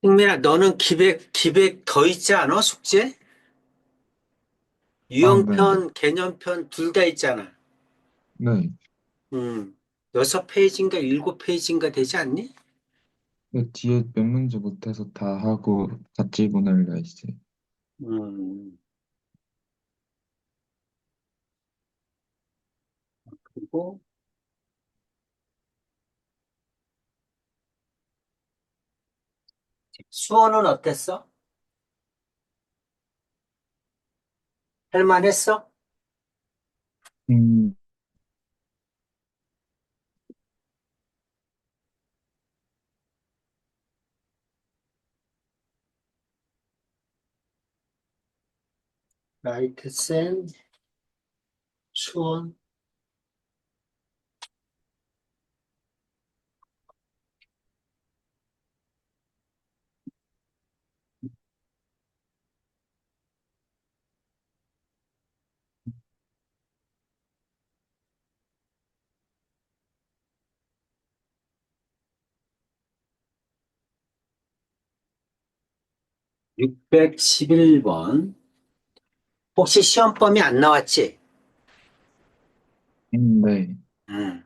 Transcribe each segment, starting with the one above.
흥민아, 너는 기백 더 있지 않아? 숙제? 아, 네. 유형편, 개념편 둘 다 있잖아. 네. 음, 6페이지인가 7페이지인가 되지 않니? 그 뒤에 몇 문제 못해서 다 하고 같이 보낼라 했어요. 음, 그리고 수어는 어땠어? 할만했어? 음, 라이트 센, 수원. 611번. 혹시 시험범위 안 나왔지? 네. 음.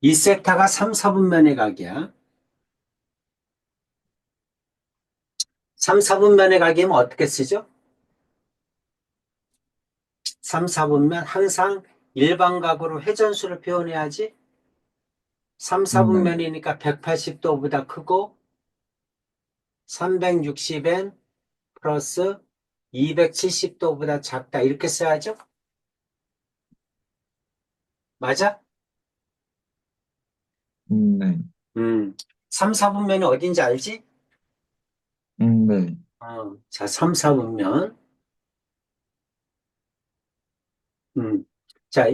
이 세타가 3, 4분면의 각이야. 3, 4분면의 각이면 어떻게 쓰죠? 3, 4분면 항상 일반각으로 회전수를 표현해야지. 3, 네. 4분면이니까 180도보다 크고 360엔 플러스 270도보다 작다. 이렇게 써야죠? 맞아? 네. 3, 4분면이 어딘지 알지? 네. 자, 3, 4분면. 자,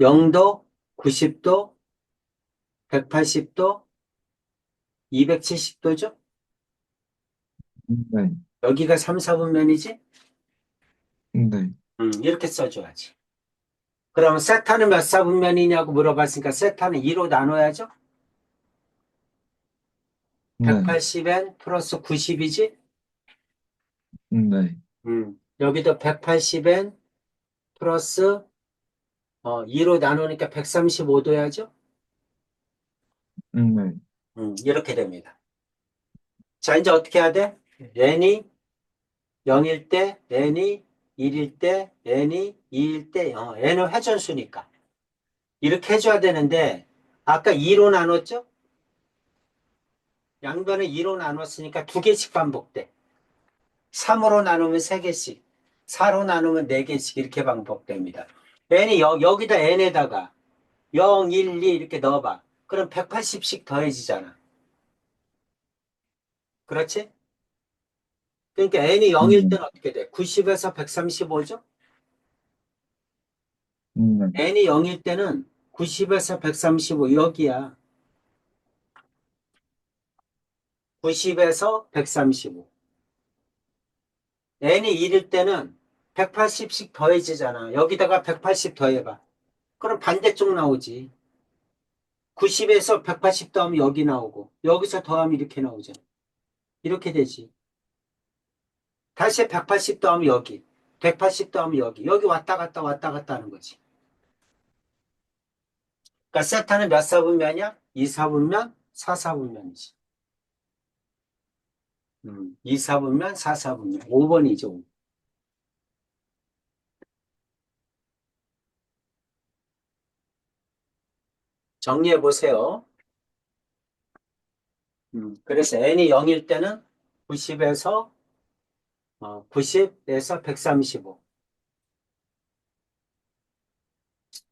0도, 90도, 180도, 270도죠? 네. 여기가 3, 4분면이지? 네. 이렇게 써줘야지. 그러면 세타는 몇 사분면이냐고 물어봤으니까 세타는 2로 나눠야죠? 네. 180엔 플러스 90이지? 네. 여기도 180엔 플러스 2로 나누니까 135도야죠? 네. 이렇게 됩니다. 자, 이제 어떻게 해야 돼? n이 0일 때, n이 1일 때, n이 2일 때, n은 회전수니까. 이렇게 해줘야 되는데, 아까 2로 나눴죠? 양변을 2로 나눴으니까 두 개씩 반복돼. 3으로 나누면 3개씩, 4로 나누면 4개씩 이렇게 반복됩니다. n이 여기다 n에다가 0, 1, 2 이렇게 넣어봐. 그럼 180씩 더해지잖아. 그렇지? 그러니까 n이 0일 네. 때는 어떻게 돼? 90에서 135죠? 네. n이 0일 때는 90에서 135 여기야. 90에서 135. n이 1일 때는 180씩 더해지잖아. 여기다가 180 더해봐. 그럼 반대쪽 나오지. 90에서 180 더하면 여기 나오고 여기서 더하면 이렇게 나오잖아. 이렇게 되지. 다시 180 더하면 여기. 180 더하면 여기. 여기 왔다 갔다 왔다 갔다 하는 거지. 그러니까 세타는 몇 사분면이야? 2 사분면, 4 사분면이지. 2 사분면, 4 사분면. 5번이죠. 정리해 보세요. 그래서 n이 0일 때는 90에서 135.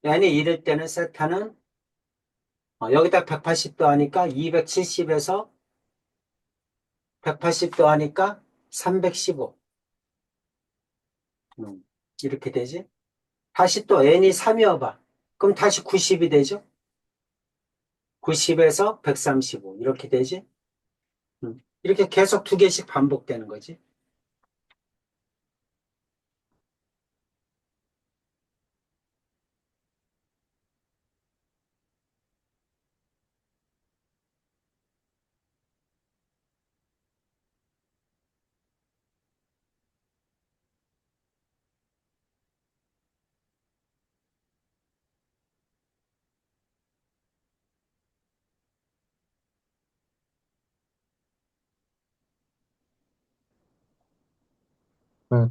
n이 1일 때는 세타는 여기다 180도 하니까 270에서 180도 하니까 315. 이렇게 되지. 다시 또 n이 3이어봐. 그럼 다시 90이 되죠. 90에서 135 이렇게 되지. 이렇게 계속 두 개씩 반복되는 거지.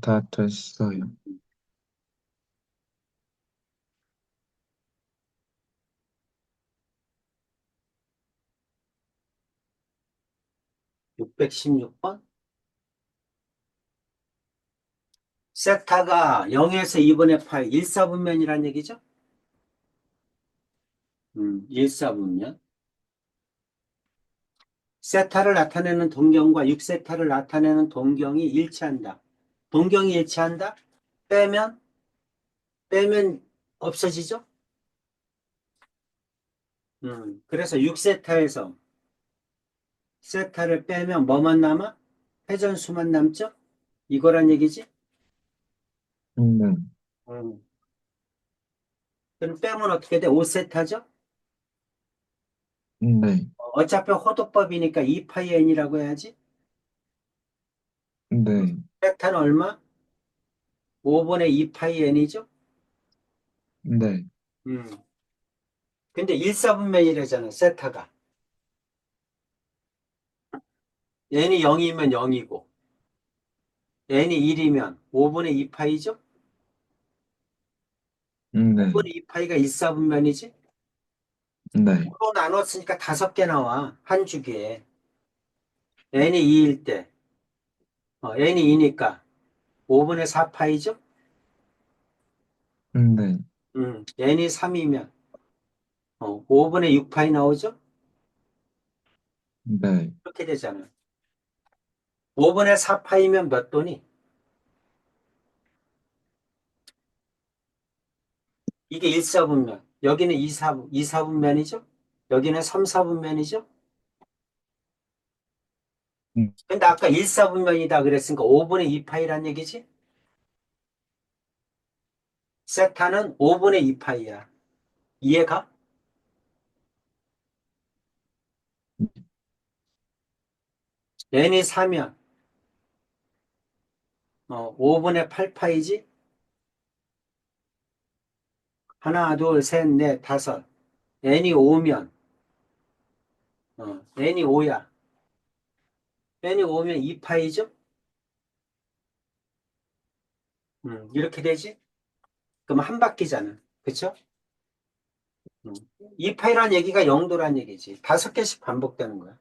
다 됐어요. 616번? 세타가 0에서 2분의 파이 1사분면이란 얘기죠? 1사분면. 세타를 나타내는 동경과 6세타를 나타내는 동경이 일치한다. 동경이 일치한다? 빼면? 빼면 없어지죠? 그래서 6세타에서 세타를 빼면 뭐만 남아? 회전수만 남죠? 이거란 얘기지? 네, 음. 그럼 빼면 어떻게 돼? 5세타죠? 네, 어차피 호도법이니까 2파이 n이라고 해야지. 네, 세타는 얼마? 5분의 2파이 n이죠? 네, 근데 1사분면이라잖아, 세타가. n이 0이면 0이고, n이 1이면 5분의 2파이죠? 네, 5분의 2파이가 1사분면이지? 네, 5로 나눴으니까 5개 나와, 한 주기에. n이 2일 때, n이 2니까 5분의 4파이죠? 네, n이 3이면 5분의 6파이 나오죠? 네, 이렇게 되잖아. 5분의 4파이면 몇 도니? 이게 1사분면. 여기는 2사분면이죠? 여기는 3사분면이죠? 근데 아까 1사분면이다 그랬으니까 5분의 2파이란 얘기지? 세타는 5분의 2파이야. 이해가? n이 4면 5분의 8파이지? 하나, 둘, 셋, 넷, 다섯. n이 5면 n이 5야. n이 5면 2파이죠? 이렇게 되지? 그럼 한 바퀴잖아. 그쵸? 2파이란 얘기가 0도란 얘기지. 5개씩 반복되는 거야.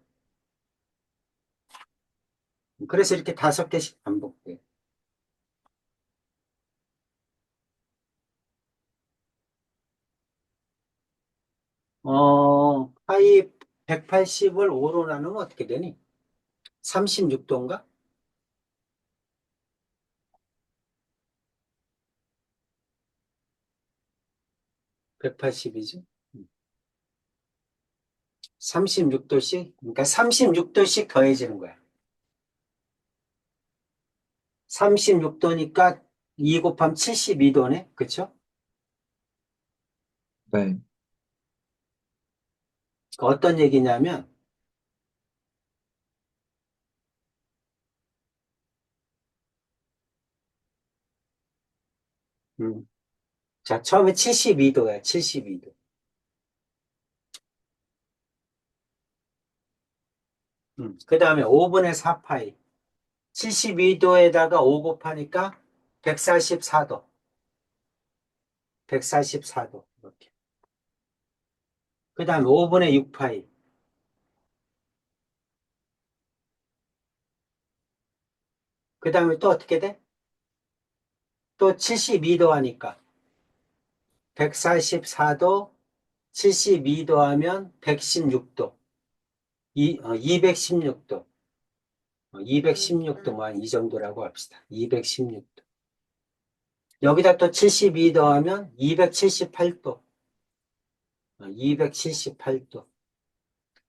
그래서 이렇게 5개씩 반복돼. 파이 180을 5로 나누면 어떻게 되니? 36도인가? 180이죠? 36도씩? 그러니까 36도씩 더해지는 거야. 36도니까 2 곱하면 72도네? 그쵸? 네, 어떤 얘기냐면, 음, 자, 처음에 72도야, 72도. 그 다음에 5분의 4파이. 72도에다가 5 곱하니까 144도. 144도. 이렇게. 그 다음에 5분의 6파이. 그 다음에 또 어떻게 돼? 또 72도 하니까 144도, 72도 하면 116도. 216도. 216도, 뭐, 한 이 정도라고 합시다. 216도. 여기다 또 72도 하면 278도. 278도.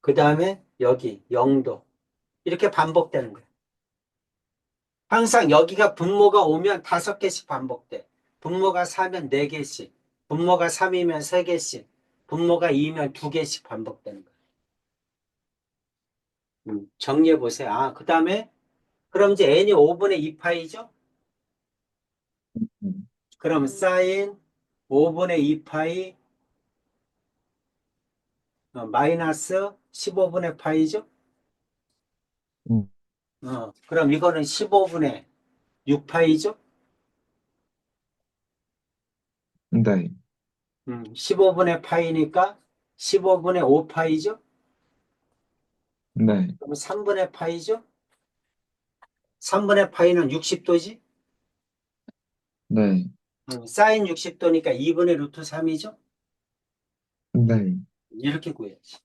그 다음에 여기 0도. 이렇게 반복되는 거예요. 항상 여기가 분모가 오면 5개씩 반복돼. 분모가 4면 4개씩. 분모가 3이면 3개씩. 분모가 2면 2개씩 반복되는 거예요. 정리해 보세요. 그 다음에 그럼 이제 n이 5분의 2파이죠? 음, 그럼 사인 5분의 2파이 마이너스 15분의 파이죠? 음, 그럼 이거는 15분의 6파이죠? 네, 15분의 파이니까 15분의 5파이죠? 네, 그럼 3분의 파이죠? 3분의 파이는 60도지? 네, 사인 60도니까 2분의 루트 3이죠? 네. 이렇게 구해야지.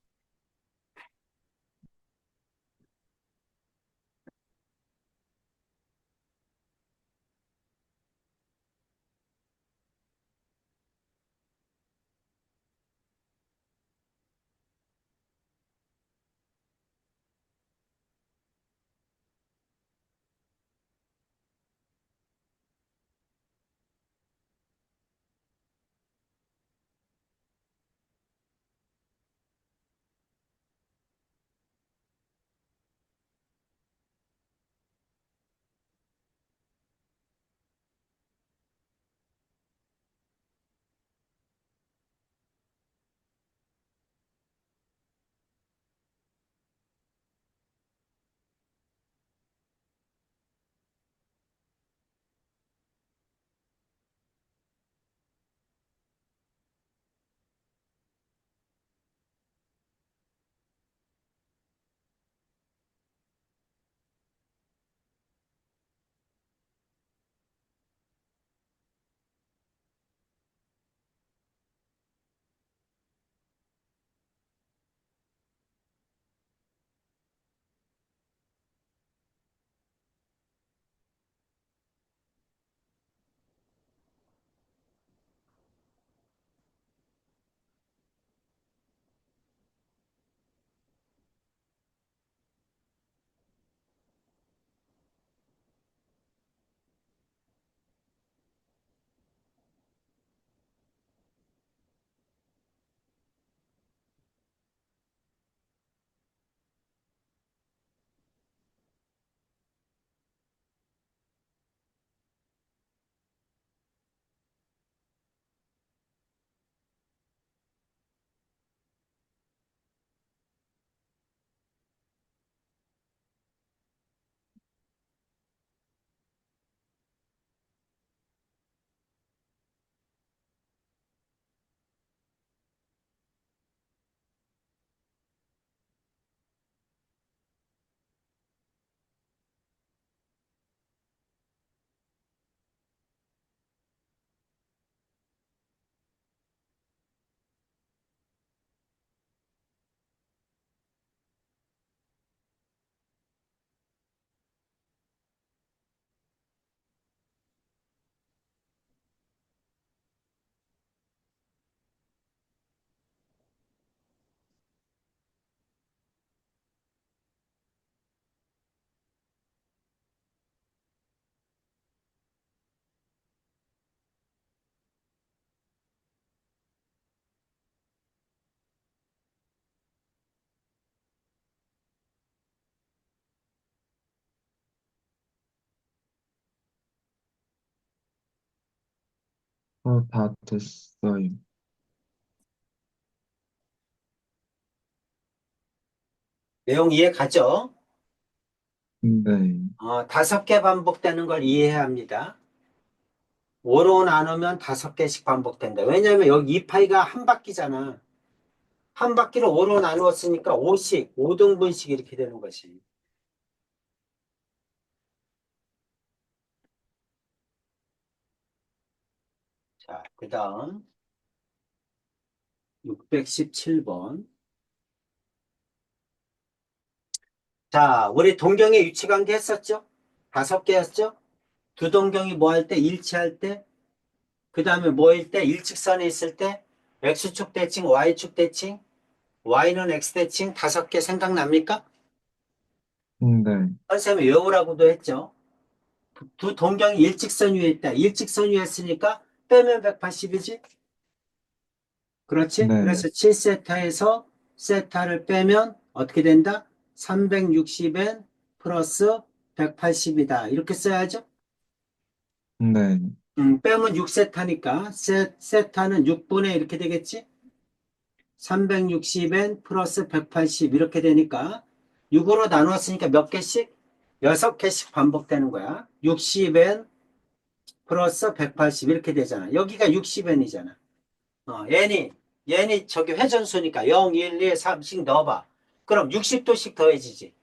다 됐어요. 내용 이해 가죠? 네, 5개 반복되는 걸 이해해야 합니다. 5로 나누면 5개씩 반복된다. 왜냐하면 여기 이 파이가 한 바퀴잖아. 한 바퀴를 5로 나누었으니까 5씩, 5등분씩 이렇게 되는 것이. 자, 그 다음 617번. 자, 우리 동경의 유치관계 했었죠? 5개였죠? 두 동경이 뭐 할 때? 일치할 때? 그 다음에 뭐일 때? 일직선에 있을 때? X축 대칭, Y축 대칭, Y는 X 대칭 5개 생각납니까? 네, 선생님이 외우라고도 했죠. 두 동경이 일직선 위에 있다. 일직선 위에 있으니까 빼면 180이지? 그렇지? 네, 그래서 7세타에서 세타를 빼면 어떻게 된다? 360n 플러스 180이다. 이렇게 써야죠? 네, 빼면 6세타니까 세타는 6분의 이렇게 되겠지? 360n 플러스 180 이렇게 되니까 6으로 나누었으니까 몇 개씩? 6개씩 반복되는 거야. 60n 플러스 180 이렇게 되잖아. 여기가 60n이잖아. n이 저기 회전수니까 0, 1, 2, 3씩 넣어봐. 그럼 60도씩 더해지지.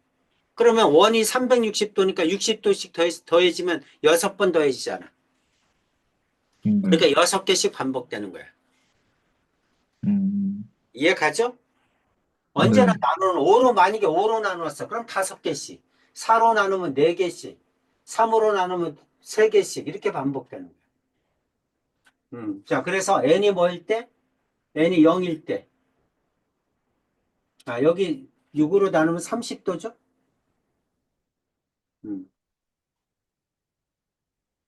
그러면 원이 360도니까 60도씩 더해지면 6번 더해지잖아. 네. 그러니까 6개씩 반복되는 거야. 음, 이해 가죠? 언제나 네. 나누는 5로 만약에 5로 나누었어. 그럼 5개씩. 4로 나누면 4개씩. 3으로 나누면 3개씩. 이렇게 반복되는 거야. 자, 그래서 n이 뭐일 때? n이 0일 때. 아, 여기 6으로 나누면 30도죠?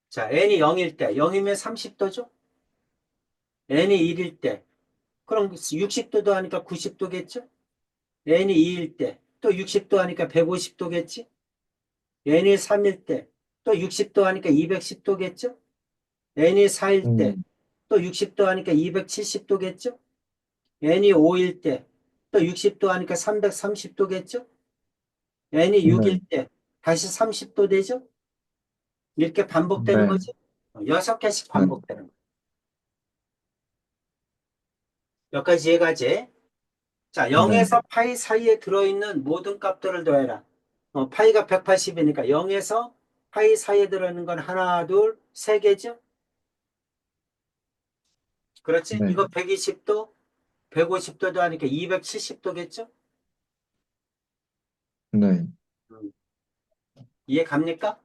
자, n이 0일 때. 0이면 30도죠? n이 1일 때. 그럼 60도 하니까 90도겠죠? n이 2일 때. 또 60도 하니까 150도겠지? n이 3일 때. 또 60도 하니까 210도겠죠? n이 4일 때. 음, 또 60도 하니까 270도겠죠? n이 5일 때. 또 60도 하니까 330도겠죠? n이 네. 6일 때. 다시 30도 되죠? 이렇게 반복되는 네. 거지? 6개씩 네. 반복되는 거. 여기까지 이해가지? 자, 네. 0에서 파이 사이에 들어있는 모든 값들을 더해라. 파이가 180이니까 0에서 파이 사이에 들어있는 건 하나, 둘, 세 개죠? 그렇지? 네. 이거 120도, 150도도 하니까 270도겠죠? 네. 이해 갑니까?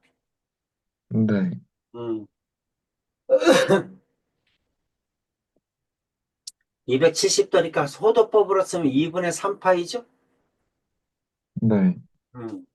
네. 음. 270도니까 소도법으로 쓰면 2분의 3파이죠? 네. 음.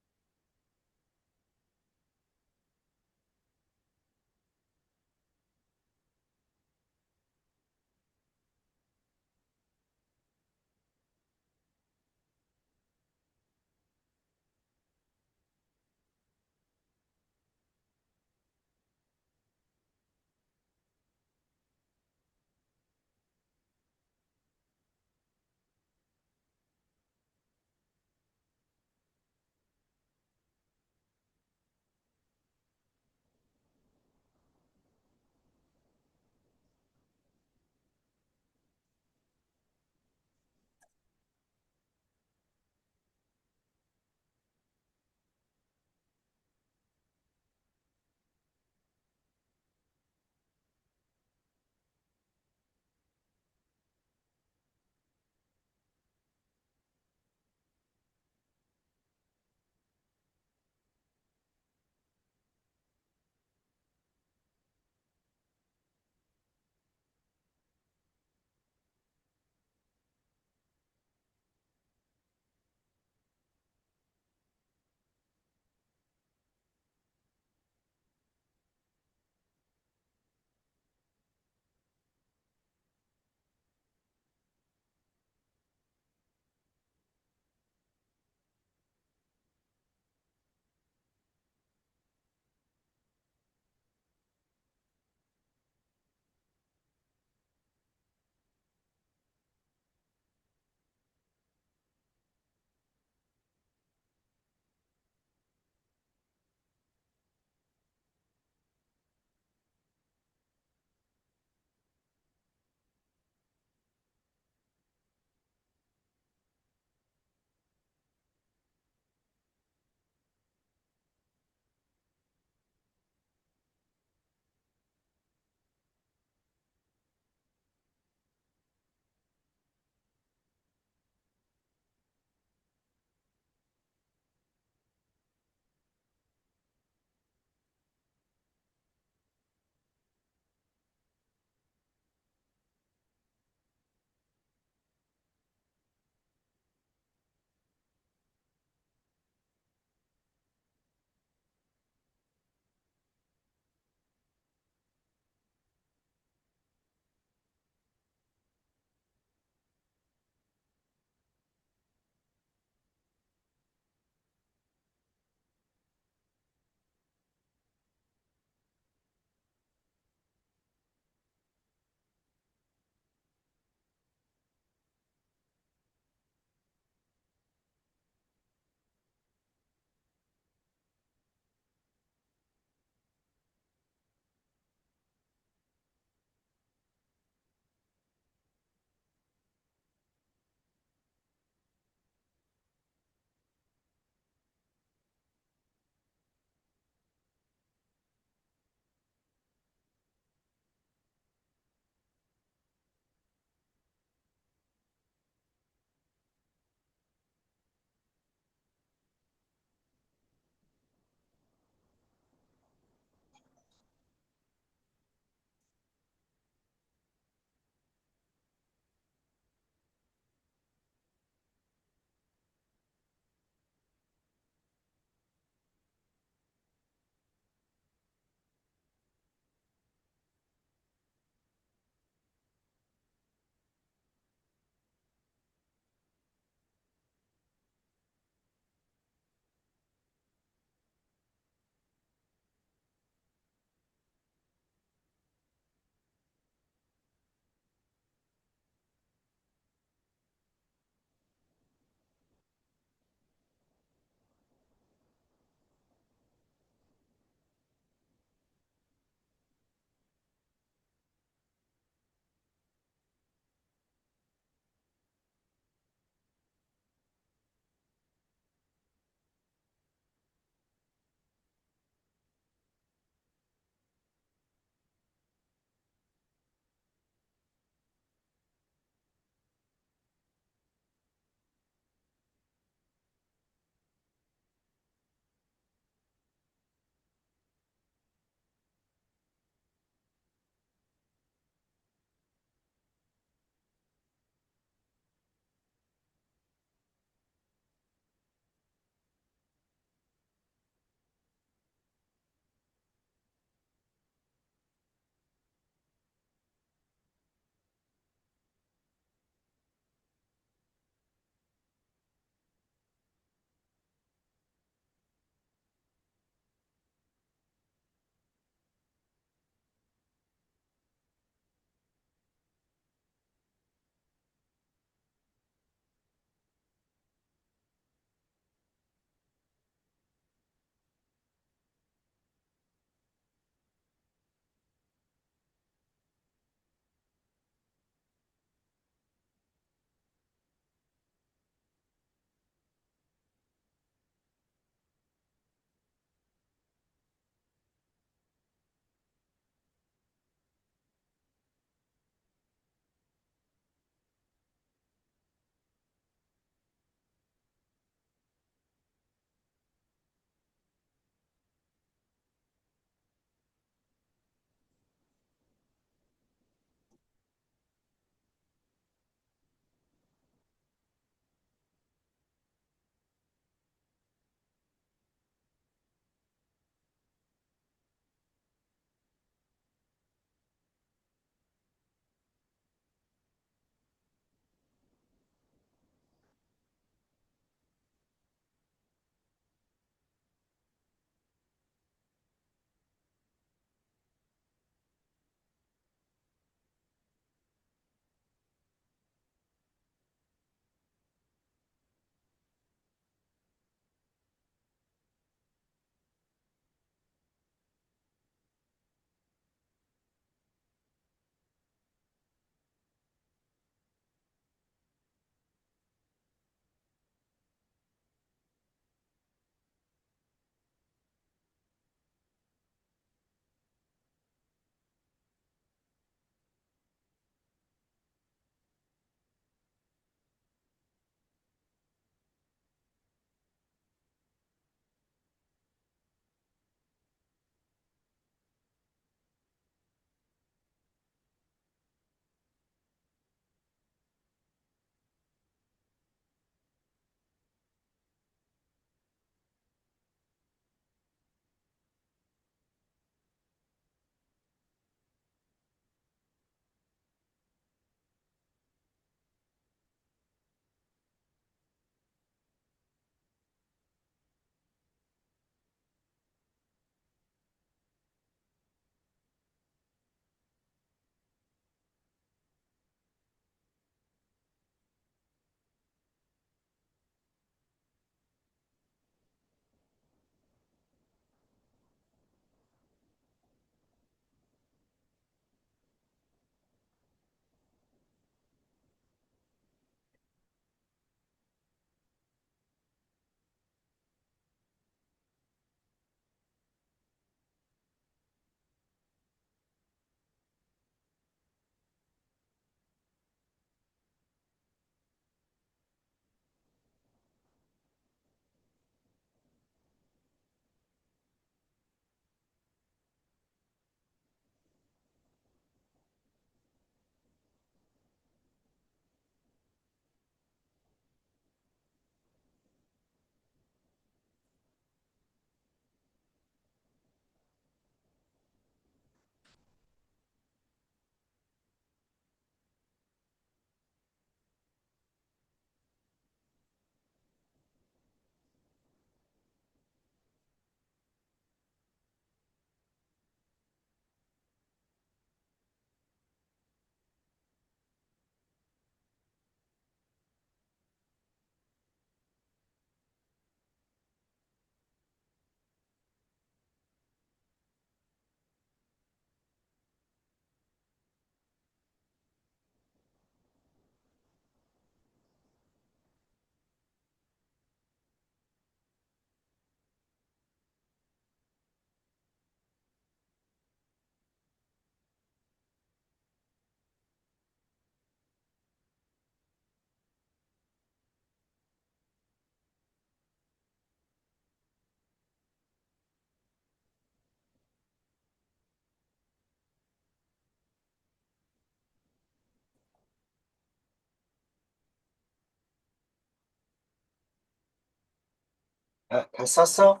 다 썼어?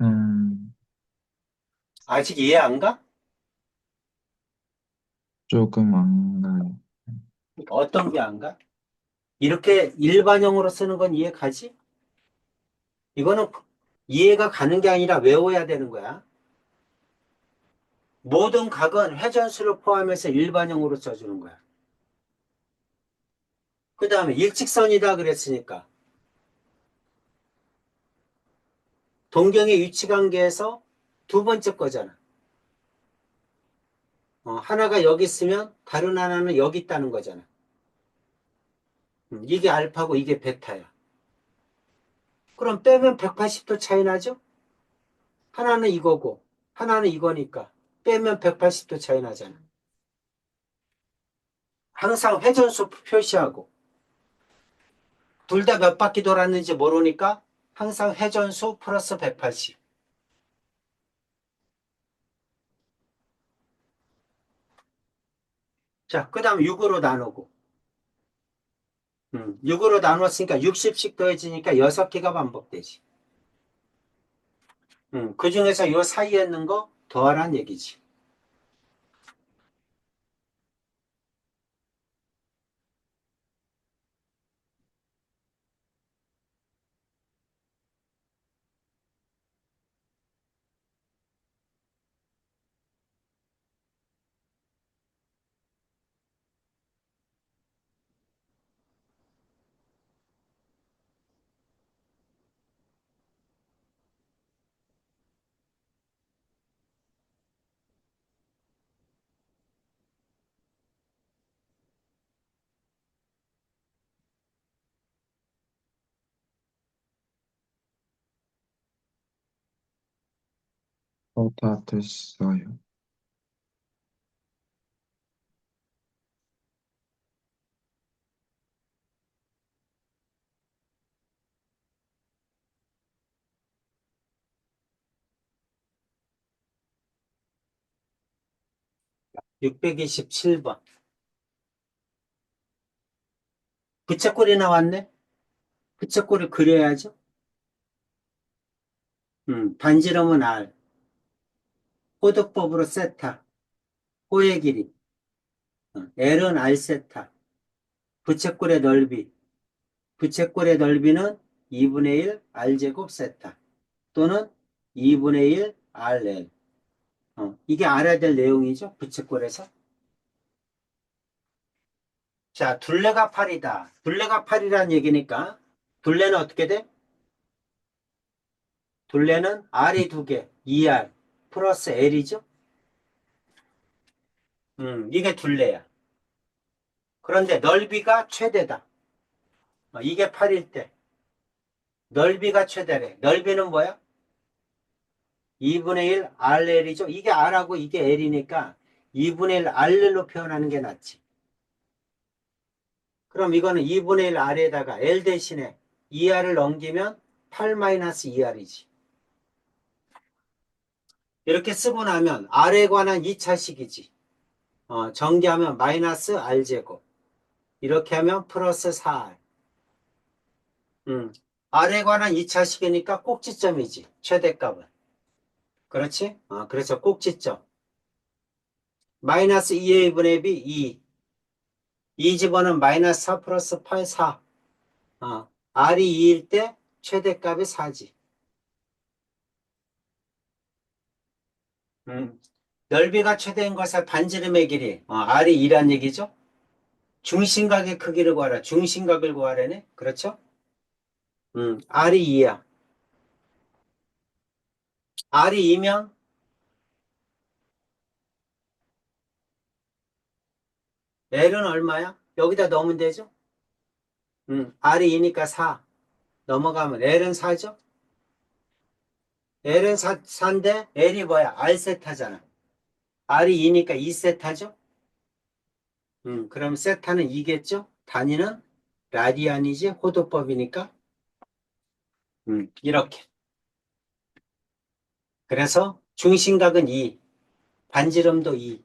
음, 아직 이해 안 가? 조금 안 가요. 어떤 게 안 가? 이렇게 일반형으로 쓰는 건 이해 가지? 이거는 이해가 가는 게 아니라 외워야 되는 거야. 모든 각은 회전수를 포함해서 일반형으로 써주는 거야. 그 다음에 일직선이다 그랬으니까 동경의 위치관계에서 두 번째 거잖아. 하나가 여기 있으면 다른 하나는 여기 있다는 거잖아. 이게 알파고 이게 베타야. 그럼 빼면 180도 차이 나죠? 하나는 이거고 하나는 이거니까 빼면 180도 차이 나잖아. 항상 회전수 표시하고 둘 다 몇 바퀴 돌았는지 모르니까 항상 회전수 플러스 180. 자, 그 다음 6으로 나누고 6으로 나눴으니까 60씩 더해지니까 6개가 반복되지. 그 중에서 이 사이에 있는 거 더하란 얘기지. 다 됐어요. 627번. 부채꼴이 나왔네? 부채꼴을 그려야죠. 반지름은 R, 호도법으로 세타, 호의 길이, L은 R 세타, 부채꼴의 넓이, 부채꼴의 넓이는 2분의 1 R제곱 세타 또는 2분의 1 RL. 이게 알아야 될 내용이죠. 부채꼴에서. 자, 둘레가 8이다. 둘레가 8이라는 얘기니까 둘레는 어떻게 돼? 둘레는 R이 두 개, 2R 플러스 L이죠. 이게 둘레야. 그런데 넓이가 최대다. 이게 8일 때 넓이가 최대래. 넓이는 뭐야? 2분의 1 RL이죠. 이게 R하고 이게 L이니까 2분의 1 RL로 표현하는 게 낫지. 그럼 이거는 2분의 1 R에다가 L 대신에 2R을 넘기면 8-2R이지. 이렇게 쓰고 나면 R에 관한 2차식이지. 전개하면 마이너스 R제곱. 이렇게 하면 플러스 4R. 음, R에 관한 2차식이니까 꼭지점이지. 최대값은. 그렇지? 그래서 꼭지점. 마이너스 2의 분의 b 2. 이 집어는 마이너스 4 플러스 8, 4. R이 2일 때 최대값이 4지. 음, 넓이가 최대인 것의 반지름의 길이. R이 2란 얘기죠? 중심각의 크기를 구하라. 중심각을 구하라네. 그렇죠? R이 2야. R이 2면 L은 얼마야? 여기다 넣으면 되죠? R이 2니까 4. 넘어가면 L은 4죠? L은 4인데 L이 뭐야? R세타잖아. R이 2니까 2세타죠? 그럼 세타는 2겠죠? 단위는 라디안이지 호도법이니까. 이렇게. 그래서 중심각은 2, 반지름도 2.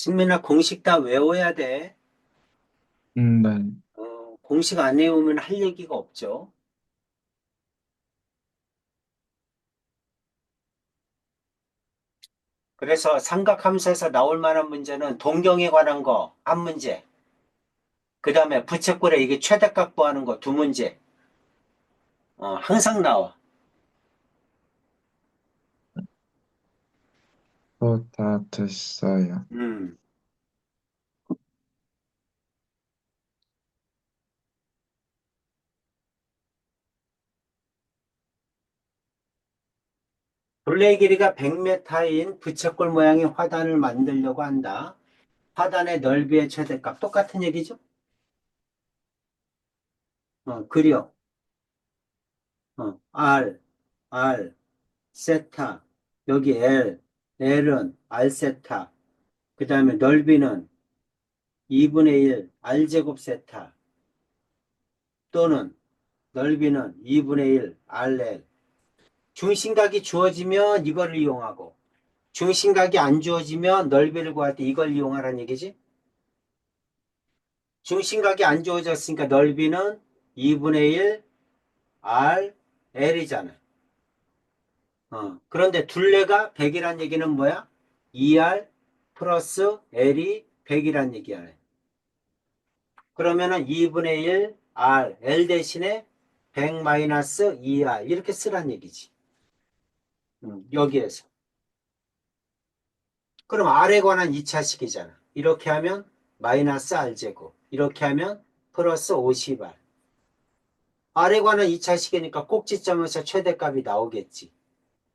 승민아, 공식 다 외워야 돼. 네. 공식 안 외우면 할 얘기가 없죠. 그래서 삼각함수에서 나올 만한 문제는 동경에 관한 거 한 문제, 그 다음에 부채꼴에 이게 최대값 구하는 거 두 문제, 항상 나와. 다 됐어요. 음. 둘레의 길이가 100m인 부채꼴 모양의 화단을 만들려고 한다. 화단의 넓이의 최대값 똑같은 얘기죠? 그려. R, 세타, 여기 L은 R 세타, 그 다음에 넓이는 2분의 1 R제곱 세타, 또는 넓이는 2분의 1 RL. 중심각이 주어지면 이걸 이용하고, 중심각이 안 주어지면 넓이를 구할 때 이걸 이용하라는 얘기지? 중심각이 안 주어졌으니까 넓이는 2분의 1 RL이잖아. 그런데 둘레가 100이란 얘기는 뭐야? 2R 플러스 L이 100이란 얘기야. 그러면은 2분의 1 R, L 대신에 100 마이너스 2R 이렇게 쓰란 얘기지. 여기에서. 그럼 R에 관한 2차식이잖아. 이렇게 하면 마이너스 R제곱. 이렇게 하면 플러스 50R. R에 관한 2차식이니까 꼭지점에서 최대값이 나오겠지.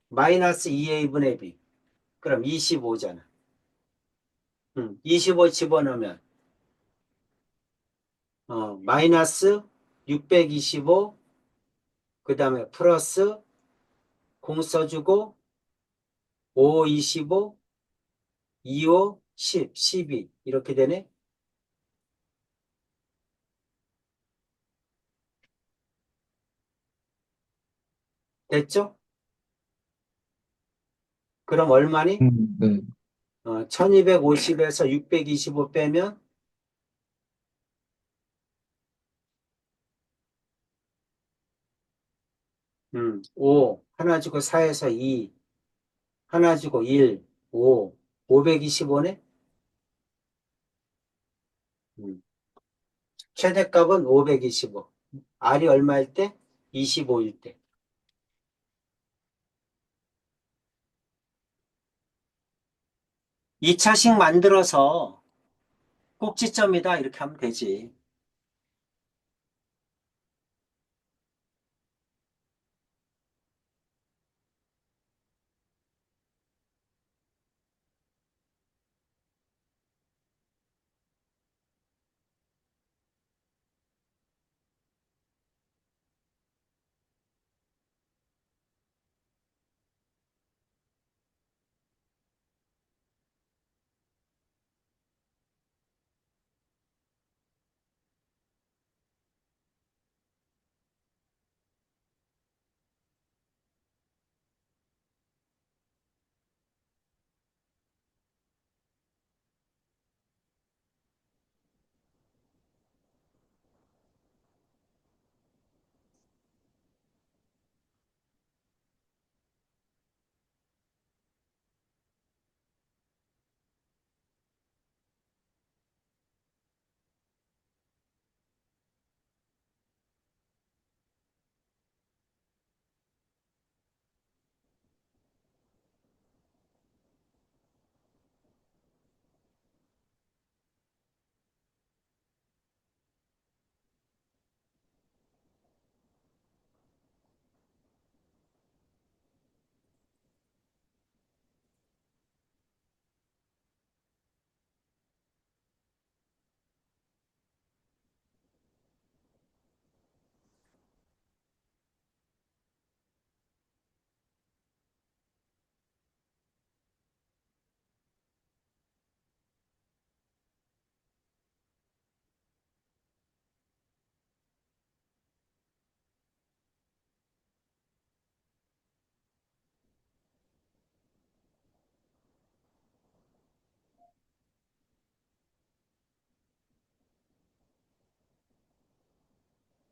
마이너스 2A분의 B. 그럼 25잖아. 25 집어넣으면 마이너스 625, 그 다음에 플러스 공 써주고 5, 25, 25, 10, 12 이렇게 되네. 됐죠? 그럼 얼마니? 네. 1250에서 625 빼면 5, 하나 주고 4에서 2, 하나 주고 1, 5, 525네? 최대값은 525. R이 얼마일 때? 25일 때. 2차식 만들어서 꼭지점이다 이렇게 하면 되지.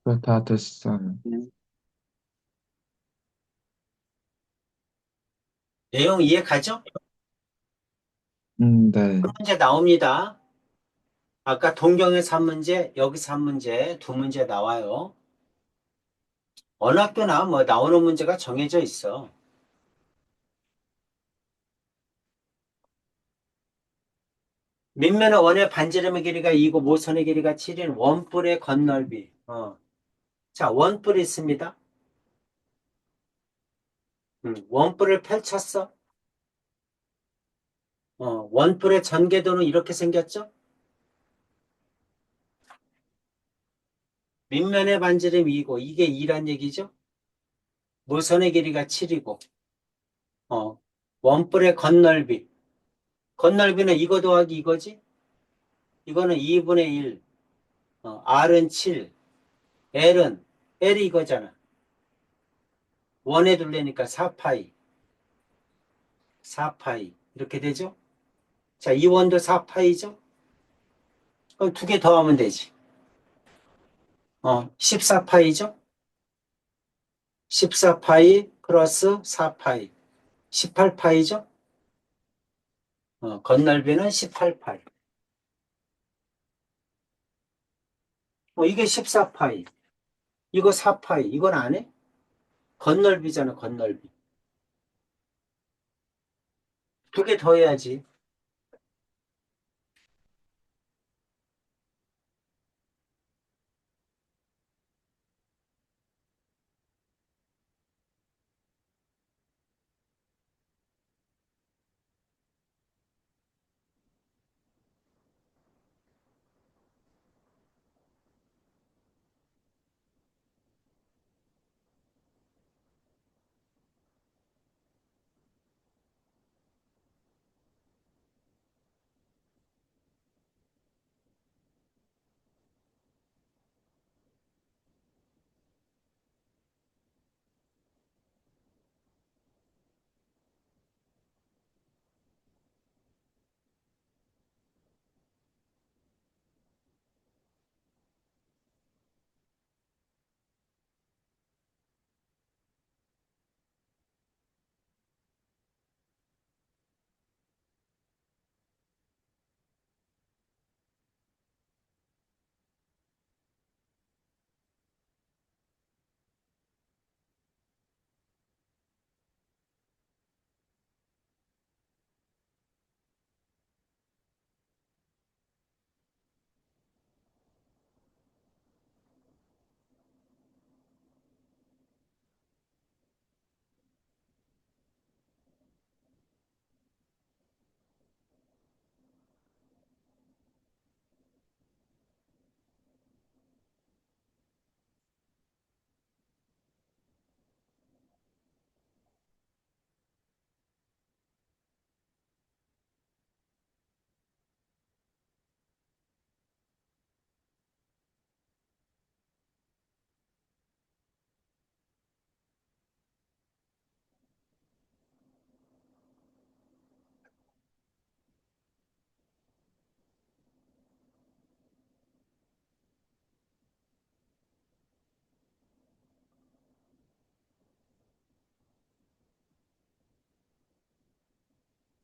저 다 됐어요. 내용 이해 가죠? 네. 그 문제 나옵니다. 아까 동경에서 한 문제, 여기서 한 문제, 두 문제 나와요. 어느 학교나 뭐 나오는 문제가 정해져 있어. 밑면의 원의 반지름의 길이가 2고 모선의 길이가 7인 원뿔의 건널비. 자, 원뿔이 있습니다. 원뿔을 펼쳤어. 원뿔의 전개도는 이렇게 생겼죠? 밑면의 반지름이 2고 이게 2란 얘기죠? 모선의 길이가 7이고 원뿔의 건널비. 건널비는 이거 더하기 이거지? 이거는 2분의 1. R은 7. L이 이거잖아. 원에 둘레니까 4파이. 4파이. 이렇게 되죠? 자, 이 원도 4파이죠? 그럼 두 개 더하면 되지. 14파이죠? 14파이 플러스 4파이. 18파이죠? 건널비는 18파이. 이게 14파이. 이거 4파이. 이건 안 해? 건널비잖아, 건널비. 두 개 더해야지.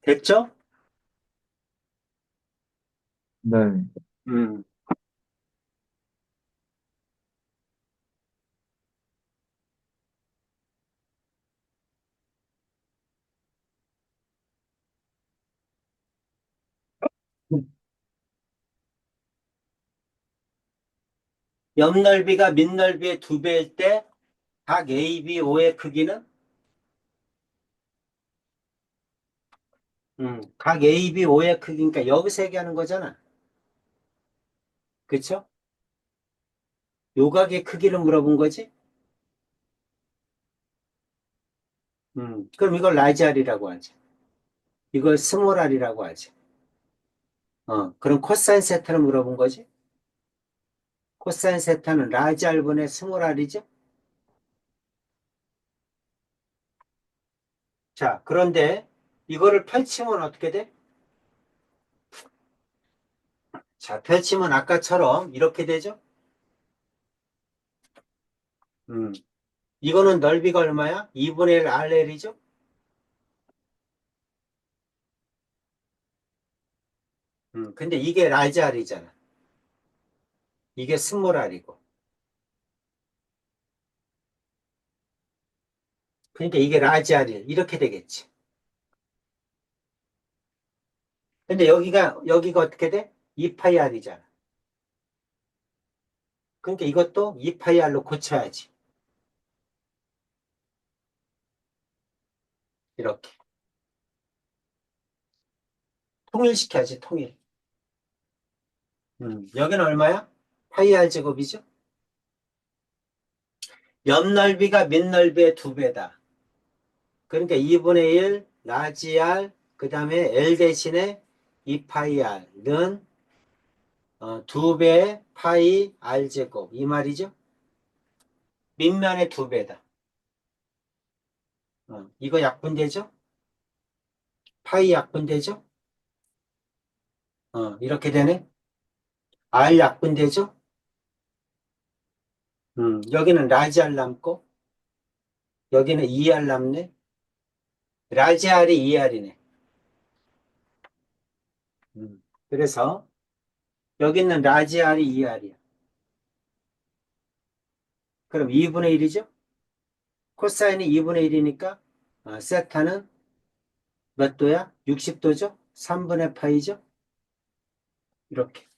됐죠? 네. 음. 옆넓이가 밑넓이의 2배일 때 각 ABO의 크기는 각 ABO의 크기니까 여기서 얘기하는 거잖아. 그쵸? 요각의 크기를 물어본 거지? 그럼 이걸 라지 R이라고 하지. 이걸 스몰 R이라고 하지. 그럼 코사인 세타를 물어본 거지? 코사인 세타는 라지 R분의 스몰 R이죠? 자, 그런데 이거를 펼치면 어떻게 돼? 자, 펼치면 아까처럼 이렇게 되죠? 음. 이거는 넓이가 얼마야? 2분의 1 RL이죠? 근데 이게 라지 R이잖아. 이게 스몰 R이고. 그러니까 이게 라지 R이 이렇게 되겠지. 근데 여기가 어떻게 돼? 2파이 R이잖아. 그러니까 이것도 2파이 R로 고쳐야지. 이렇게. 통일시켜야지, 통일. 여기는 얼마야? 파이 R 제곱이죠? 옆 넓이가 밑 넓이의 2배다. 그러니까 2분의 1 라지 R 그 다음에 L 대신에 2파이 R는 2배의 파이 R 제곱 이 말이죠? 밑면의 2배다. 이거 약분되죠? 파이 약분되죠? 이렇게 되네. R 약분되죠? 여기는 라지 R 남고 여기는 2R 남네. 라지 R이 2R이네. 그래서 여기 있는 라지 R이 2R이야. 그럼 2분의 1이죠? 코사인이 2분의 1이니까 세타는 몇 도야? 60도죠? 3분의 파이죠? 이렇게.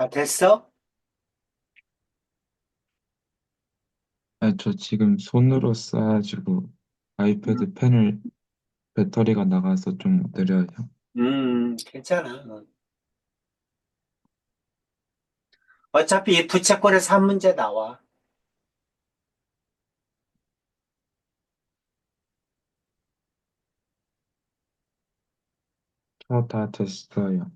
아, 됐어? 아, 저 지금 손으로 써가지고 아이패드 펜을 배터리가 나가서 좀 느려요. 괜찮아. 어차피 이 부채꼴에서 한 문제 나와. 저 다 됐어요.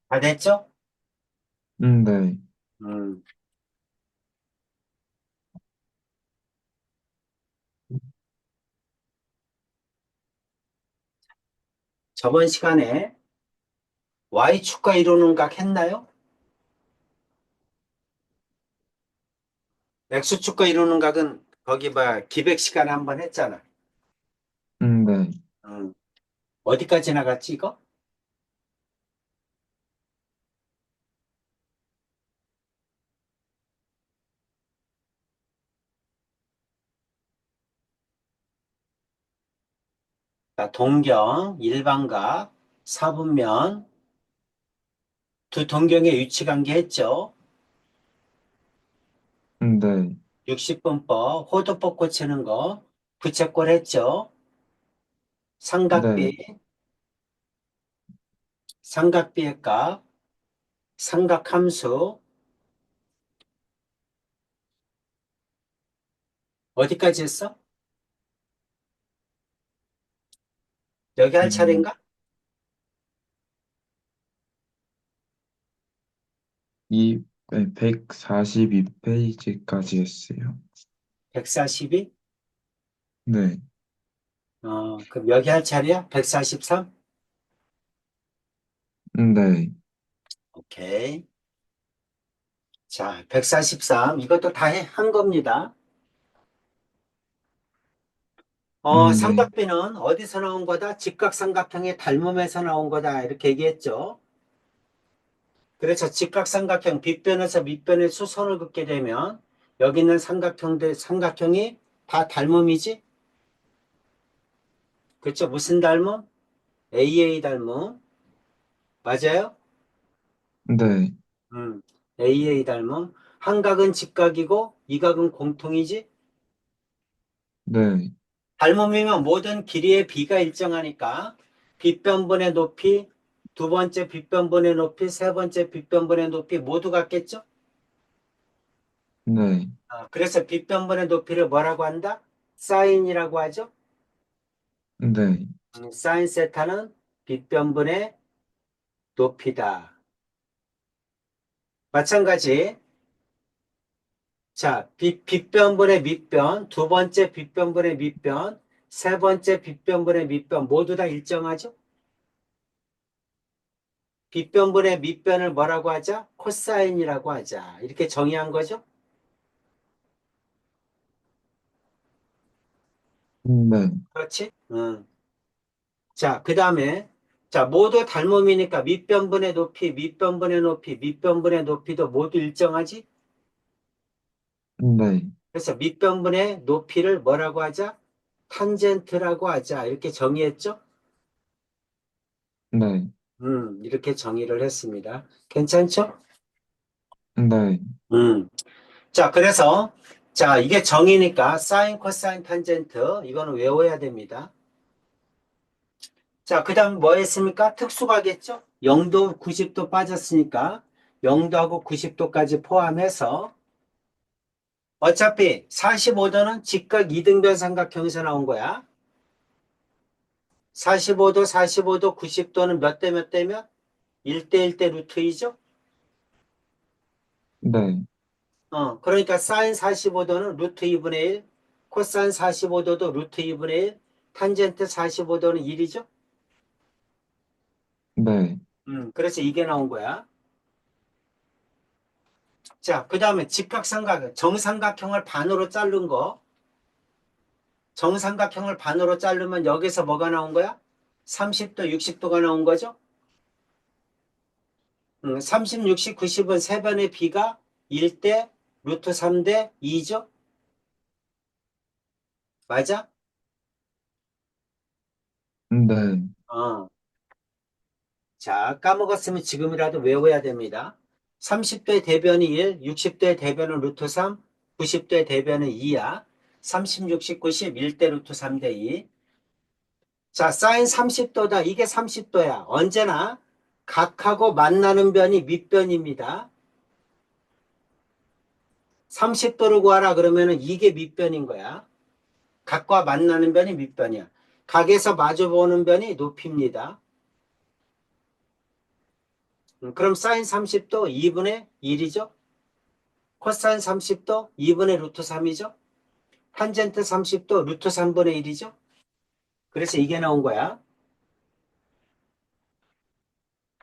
다 됐죠? 네. 음. 저번 시간에 Y축과 이루는 각 했나요? X축과 이루는 각은 거기 기백 시간에 한번 했잖아. 네. 음. 어디까지 나갔지, 이거? 자, 동경, 일반각, 사분면, 두 동경의 위치관계 했죠? 네. 60분법, 호도법 고치는 거, 부채꼴 했죠? 네. 삼각비, 삼각비의 값, 삼각함수, 어디까지 했어? 여기 할 음, 차례인가? 이 142페이지까지 했어요. 142? 네. 그럼 여기 할 차례야? 143? 네. 오케이. 자, 143. 이것도 다 한 겁니다. 네. 삼각비는 어디서 나온 거다? 직각삼각형의 닮음에서 나온 거다. 이렇게 얘기했죠. 그래서 직각삼각형 빗변에서 밑변의 수선을 긋게 되면 여기 있는 삼각형이 다 닮음이지? 그렇죠? 무슨 닮음? AA 닮음. 맞아요? 네. AA 닮음. 한 각은 직각이고 이 각은 공통이지? 네. 닮음이면 모든 길이의 비가 일정하니까 빗변분의 높이, 두 번째 빗변분의 높이, 세 번째 빗변분의 높이 모두 같겠죠? 네. 그래서 빗변분의 높이를 뭐라고 한다? 사인이라고 하죠? 네. 사인 세타는 빗변분의 높이다. 마찬가지. 자, 빗변분의 밑변, 두 번째 빗변분의 밑변, 세 번째 빗변분의 밑변 모두 다 일정하죠? 빗변분의 밑변을 뭐라고 하자? 코사인이라고 하자. 이렇게 정의한 거죠? 네. 그렇지? 응. 자, 그 다음에, 자, 모두 닮음이니까 밑변분의 높이, 밑변분의 높이, 밑변분의 높이도 모두 일정하지? 네. 그래서 밑변분의 높이를 뭐라고 하자? 탄젠트라고 하자. 이렇게 정의했죠? 네. 이렇게 정의를 했습니다. 괜찮죠? 네. 자, 그래서, 자, 이게 정의니까 사인, 코사인, 탄젠트, 이거는 외워야 됩니다. 자, 그 다음 뭐 했습니까? 특수가겠죠? 0도, 90도 빠졌으니까 0도하고 90도까지 포함해서 어차피 45도는 직각 이등변 삼각형에서 나온 거야. 45도, 45도, 90도는 몇 대 몇 대면? 1대 1대 루트 2죠? 네. 그러니까 사인 45도는 루트 2분의 1, 코사인 45도도 루트 2분의 1, 탄젠트 45도는 1이죠? 네. 그래서 이게 나온 거야. 자, 그 다음에 직각삼각, 정삼각형을 반으로 자른 거. 정삼각형을 반으로 자르면 여기서 뭐가 나온 거야? 30도, 60도가 나온 거죠? 30, 60, 90은 세 변의 비가 1대 루트 3대 2죠? 맞아? 네. 어. 자, 까먹었으면 지금이라도 외워야 됩니다. 30대 대변이 1, 60대 대변은 루트 3, 90대 대변은 2야. 30, 60, 90, 1대 루트 3대 2. 자, 사인 30도다. 이게 30도야. 언제나 각하고 만나는 변이 밑변입니다. 30도를 구하라 그러면은 이게 밑변인 거야. 각과 만나는 변이 밑변이야. 각에서 마주보는 변이 높입니다. 그럼 사인 30도 2분의 1이죠? 코사인 30도 2분의 루트 3이죠? 탄젠트 30도 루트 3분의 1이죠? 그래서 이게 나온 거야.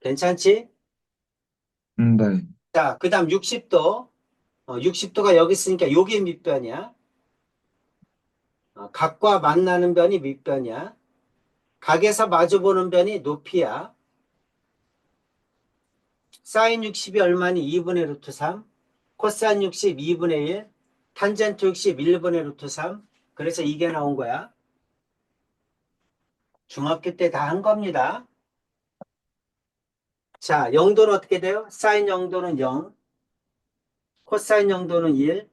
괜찮지? 네. 자, 그 다음 60도. 60도가 여기 있으니까 요게 밑변이야. 각과 만나는 변이 밑변이야. 각에서 마주보는 변이 높이야. 사인 60이 얼마니? 2분의 루트 3. 코사인 60, 2분의 1. 탄젠트 60, 1분의 루트 3. 그래서 이게 나온 거야. 중학교 때 다 한 겁니다. 자, 0도는 어떻게 돼요? 사인 0도는 0, 코사인 0도는 1,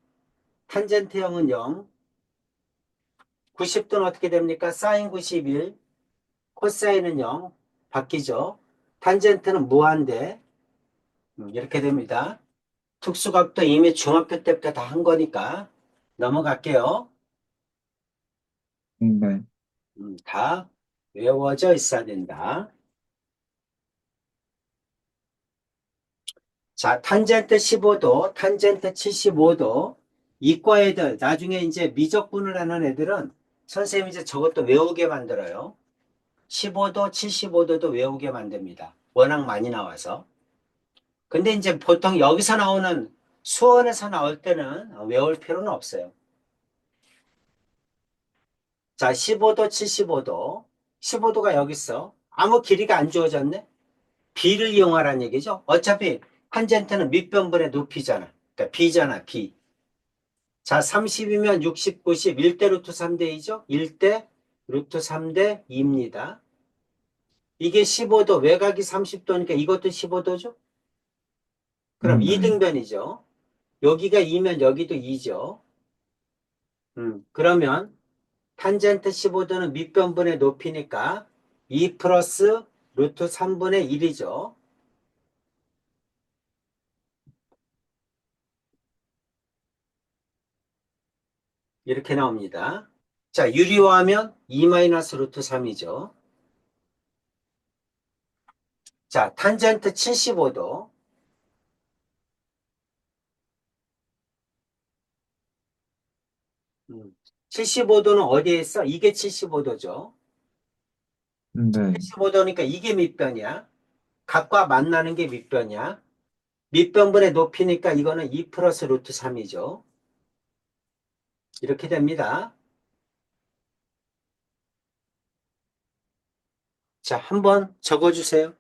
탄젠트 0은 0, 90도는 어떻게 됩니까? 사인 91, 코사인은 0, 바뀌죠. 탄젠트는 무한대, 이렇게 됩니다. 특수각도 이미 중학교 때부터 다 한 거니까 넘어갈게요. 네. 다 외워져 있어야 된다. 자, 탄젠트 15도, 탄젠트 75도. 이과 애들, 나중에 이제 미적분을 하는 애들은 선생님이 이제 저것도 외우게 만들어요. 15도, 75도도 외우게 만듭니다. 워낙 많이 나와서. 근데 이제 보통 여기서 나오는 수원에서 나올 때는 외울 필요는 없어요. 자, 15도, 75도. 15도가 여기 있어. 아무 길이가 안 주어졌네? B를 이용하라는 얘기죠. 어차피 탄젠트는 밑변분의 높이잖아. 그러니까 B잖아, B. 자, 30이면 60, 90, 1대 루트 3대 2죠? 1대 루트 3대 2입니다. 이게 15도, 외곽이 30도니까 이것도 15도죠? 그럼 네. 2등변이죠. 여기가 2면 여기도 2죠. 그러면 탄젠트 15도는 밑변분의 높이니까 2 플러스 루트 3분의 1이죠. 이렇게 나옵니다. 자, 유리화하면 2 마이너스 루트 3이죠. 자, 탄젠트 75도. 75도는 어디에 있어? 이게 75도죠. 네. 75도니까 이게 밑변이야. 각과 만나는 게 밑변이야. 밑변분의 높이니까 이거는 2 플러스 루트 3이죠. 이렇게 됩니다. 자, 한번 적어주세요.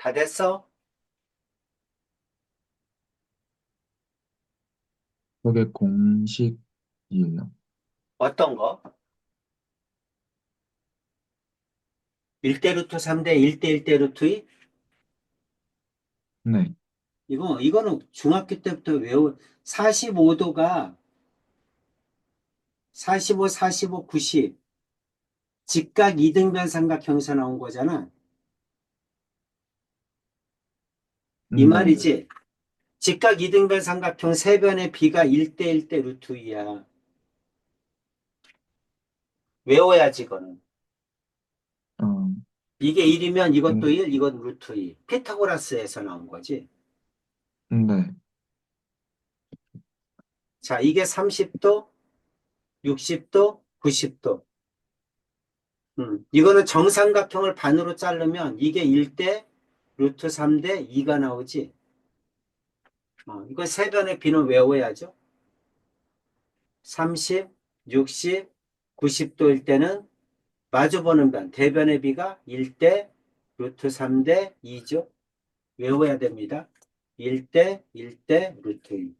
다 됐어? 그게 공식이에요. 어떤 거? 1대 루트 3대 1대 1대 루트 2? 네. 이거는 중학교 때부터 45도가 45, 45, 90. 직각 이등변 삼각형에서 나온 거잖아. 이 네. 말이지. 직각 이등변 삼각형 세 변의 비가 1대 1대 루트 2야. 외워야지, 이거는. 어, 이게 1이면 이것도 음, 1, 이건 루트 2. 피타고라스에서 나온 거지. 네. 자, 이게 30도, 60도, 90도. 이거는 정삼각형을 반으로 자르면 이게 1대 루트 3대 2가 나오지. 이거 세 변의 비는 외워야죠. 30, 60, 90도일 때는 마주보는 변, 대변의 비가 1대 루트 3대 2죠. 외워야 됩니다. 1대 1대 루트 2.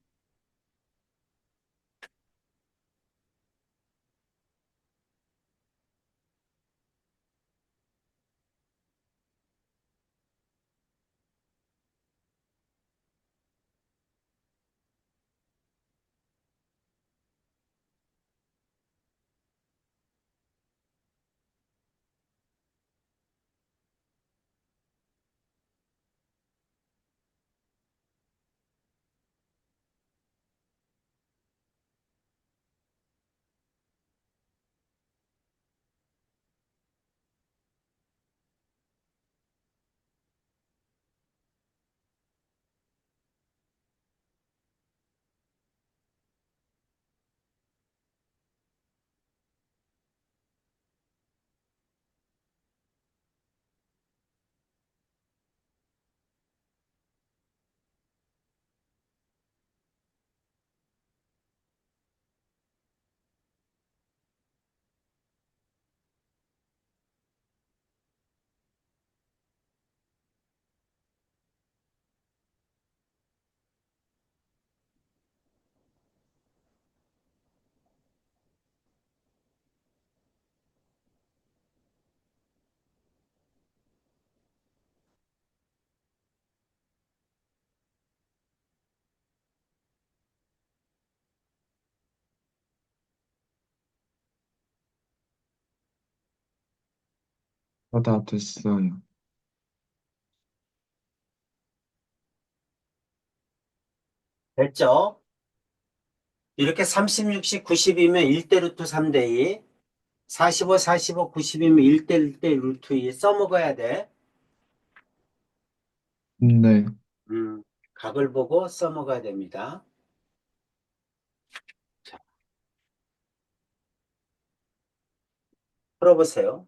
다 됐어요. 됐죠? 이렇게 30, 60, 90이면 1대 루트 3대 2. 45, 45, 90이면 1대 1대 루트 2 써먹어야 돼. 네. 각을 보고 써먹어야 됩니다. 자, 풀어보세요.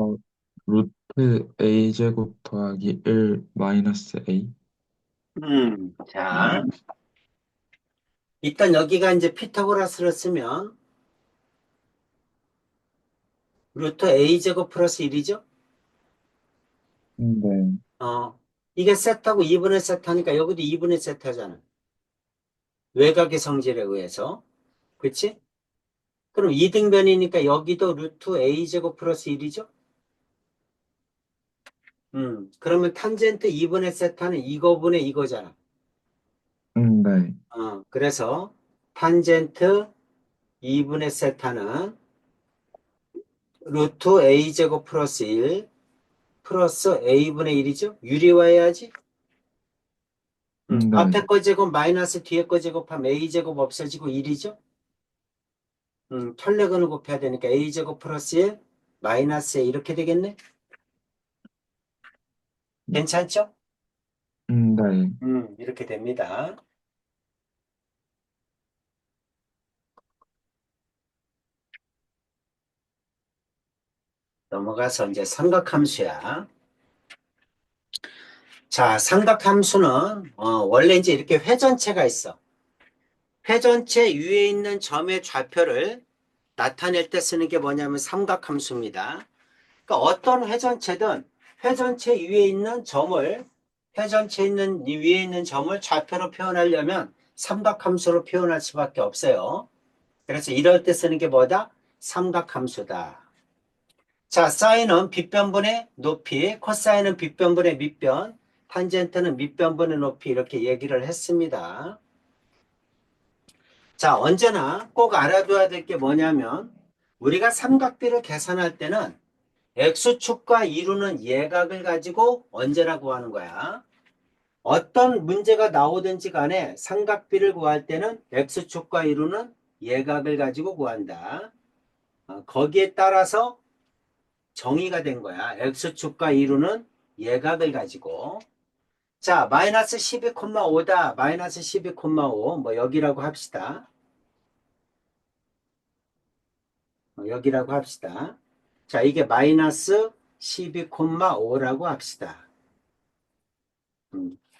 어, 루트 a제곱 더하기 1 마이너스 a? 자, 일단 여기가 이제 피타고라스를 쓰면 루트 a제곱 플러스 1이죠? 네. 이게 세타고 2분의 세타니까 여기도 2분의 세타잖아. 외곽의 성질에 의해서. 그치? 그럼 이등변이니까 여기도 루트 a제곱 플러스 1이죠? 그러면 탄젠트 2분의 세타는 이거분의 이거잖아. 네. 그래서 탄젠트 2분의 세타는 루트 a제곱 플러스 1 플러스 a분의 1이죠? 유리화해야지. 네. 앞에 거 제곱 마이너스 뒤에 거 제곱하면 a제곱 없어지고 1이죠? 편력근을 곱해야 되니까 a제곱 플러스 1 마이너스 a 이렇게 되겠네? 괜찮죠? 네. 이렇게 됩니다. 넘어가서 이제 삼각함수야. 자, 삼각함수는 원래 이제 이렇게 회전체가 있어. 회전체 위에 있는 점의 좌표를 나타낼 때 쓰는 게 뭐냐면 삼각함수입니다. 그러니까 어떤 회전체든 회전체 위에 있는 점을 위에 있는 점을 좌표로 표현하려면 삼각함수로 표현할 수밖에 없어요. 그래서 이럴 때 쓰는 게 뭐다? 삼각함수다. 자, 사인은 빗변분의 높이, 코사인은 빗변분의 밑변, 탄젠트는 밑변분의 높이 이렇게 얘기를 했습니다. 자, 언제나 꼭 알아둬야 될 게 뭐냐면 우리가 삼각비를 계산할 때는 X축과 이루는 예각을 가지고 언제나 구하는 거야. 어떤 문제가 나오든지 간에 삼각비를 구할 때는 X축과 이루는 예각을 가지고 구한다. 거기에 따라서 정의가 된 거야. X축과 이루는 예각을 가지고. 자, 마이너스 12,5다. 마이너스 12,5. 뭐 여기라고 합시다. 여기라고 합시다. 자, 이게 마이너스 12,5라고 합시다.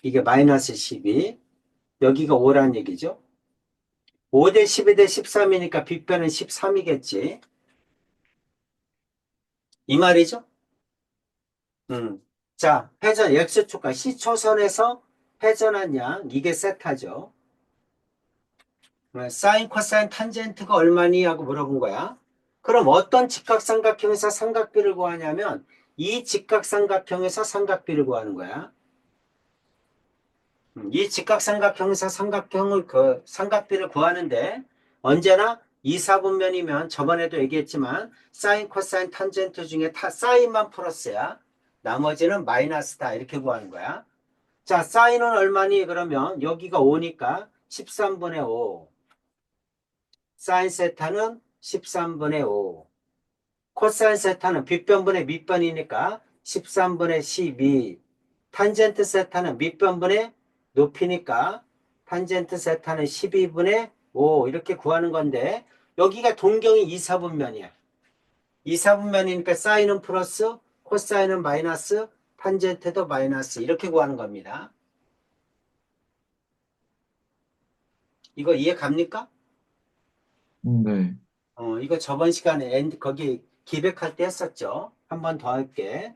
이게 마이너스 12. 여기가 5란 얘기죠. 5대 12 대 13이니까 빗변은 13이겠지. 이 말이죠. 자, 회전 X축과 C초선에서 회전한 양, 이게 세타죠. 사인, 코사인, 탄젠트가 얼마니? 하고 물어본 거야. 그럼 어떤 직각삼각형에서 삼각비를 구하냐면 이 직각삼각형에서 삼각비를 구하는 거야. 이 직각삼각형에서 삼각비를 구하는데 언제나 이사분면이면 저번에도 얘기했지만 사인, 코사인, 탄젠트 중에 사인만 플러스야. 나머지는 마이너스다. 이렇게 구하는 거야. 자, 사인은 얼마니? 그러면 여기가 5니까 13분의 5. 사인 세타는 13분의 5. 코사인 세타는 빗변분의 밑변이니까 13분의 12. 탄젠트 세타는 밑변분의 높이니까 탄젠트 세타는 12분의 5 이렇게 구하는 건데 여기가 동경이 이사분면이야. 이사분면이니까 사인은 플러스 코사인은 마이너스 탄젠트도 마이너스 이렇게 구하는 겁니다. 이거 이해 갑니까? 네. 이거 저번 시간에 거기 기백할 때 했었죠. 한 번 더 할게.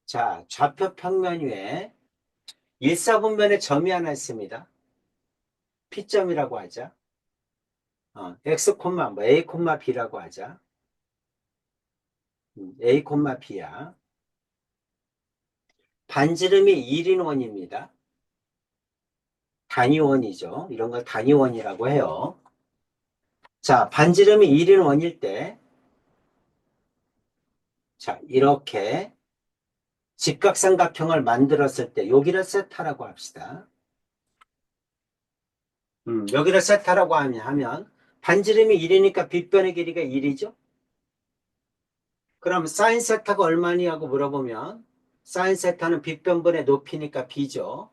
자, 좌표 평면 위에 일사분면의 점이 하나 있습니다. P점이라고 하자. X, 뭐 A, B라고 하자. A, B야. 반지름이 1인 원입니다. 단위원이죠. 이런 걸 단위원이라고 해요. 자, 반지름이 1인 원일 때, 자, 이렇게 직각삼각형을 만들었을 때, 여기를 세타라고 합시다. 여기를 세타라고 하면, 반지름이 1이니까 빗변의 길이가 1이죠? 그럼 사인 세타가 얼마니? 하고 물어보면, 사인 세타는 빗변분의 높이니까 b죠.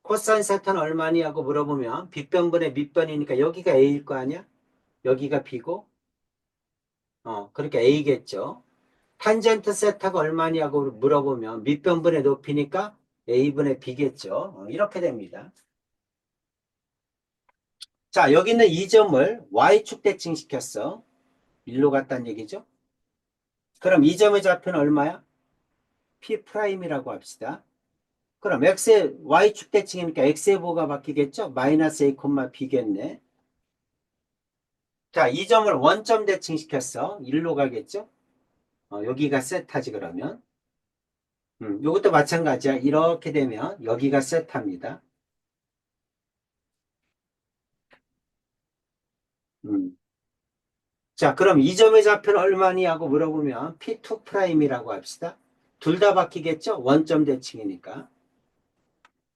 코사인 세타는 얼마니 하고 물어보면 빗변분의 밑변이니까 여기가 a일 거 아니야? 여기가 b고, 그러니까 a겠죠. 탄젠트 세타가 얼마니 하고 물어보면 밑변분의 높이니까 a분의 b겠죠. 이렇게 됩니다. 자, 여기 있는 이 점을 y축 대칭시켰어. 일로 갔다는 얘기죠. 그럼 이 점의 좌표는 얼마야? P'이라고 합시다. 그럼 x의 y축 대칭이니까 x의 부호가 바뀌겠죠? 마이너스 a, b겠네. 자, 이 점을 원점 대칭시켰어. 일로 가겠죠? 여기가 세타지 그러면. 이것도 마찬가지야. 이렇게 되면 여기가 세타입니다. 음. 자, 그럼 이 점의 좌표는 얼마니 하고 물어보면 P2'이라고 합시다. 둘 다 바뀌겠죠? 원점 대칭이니까.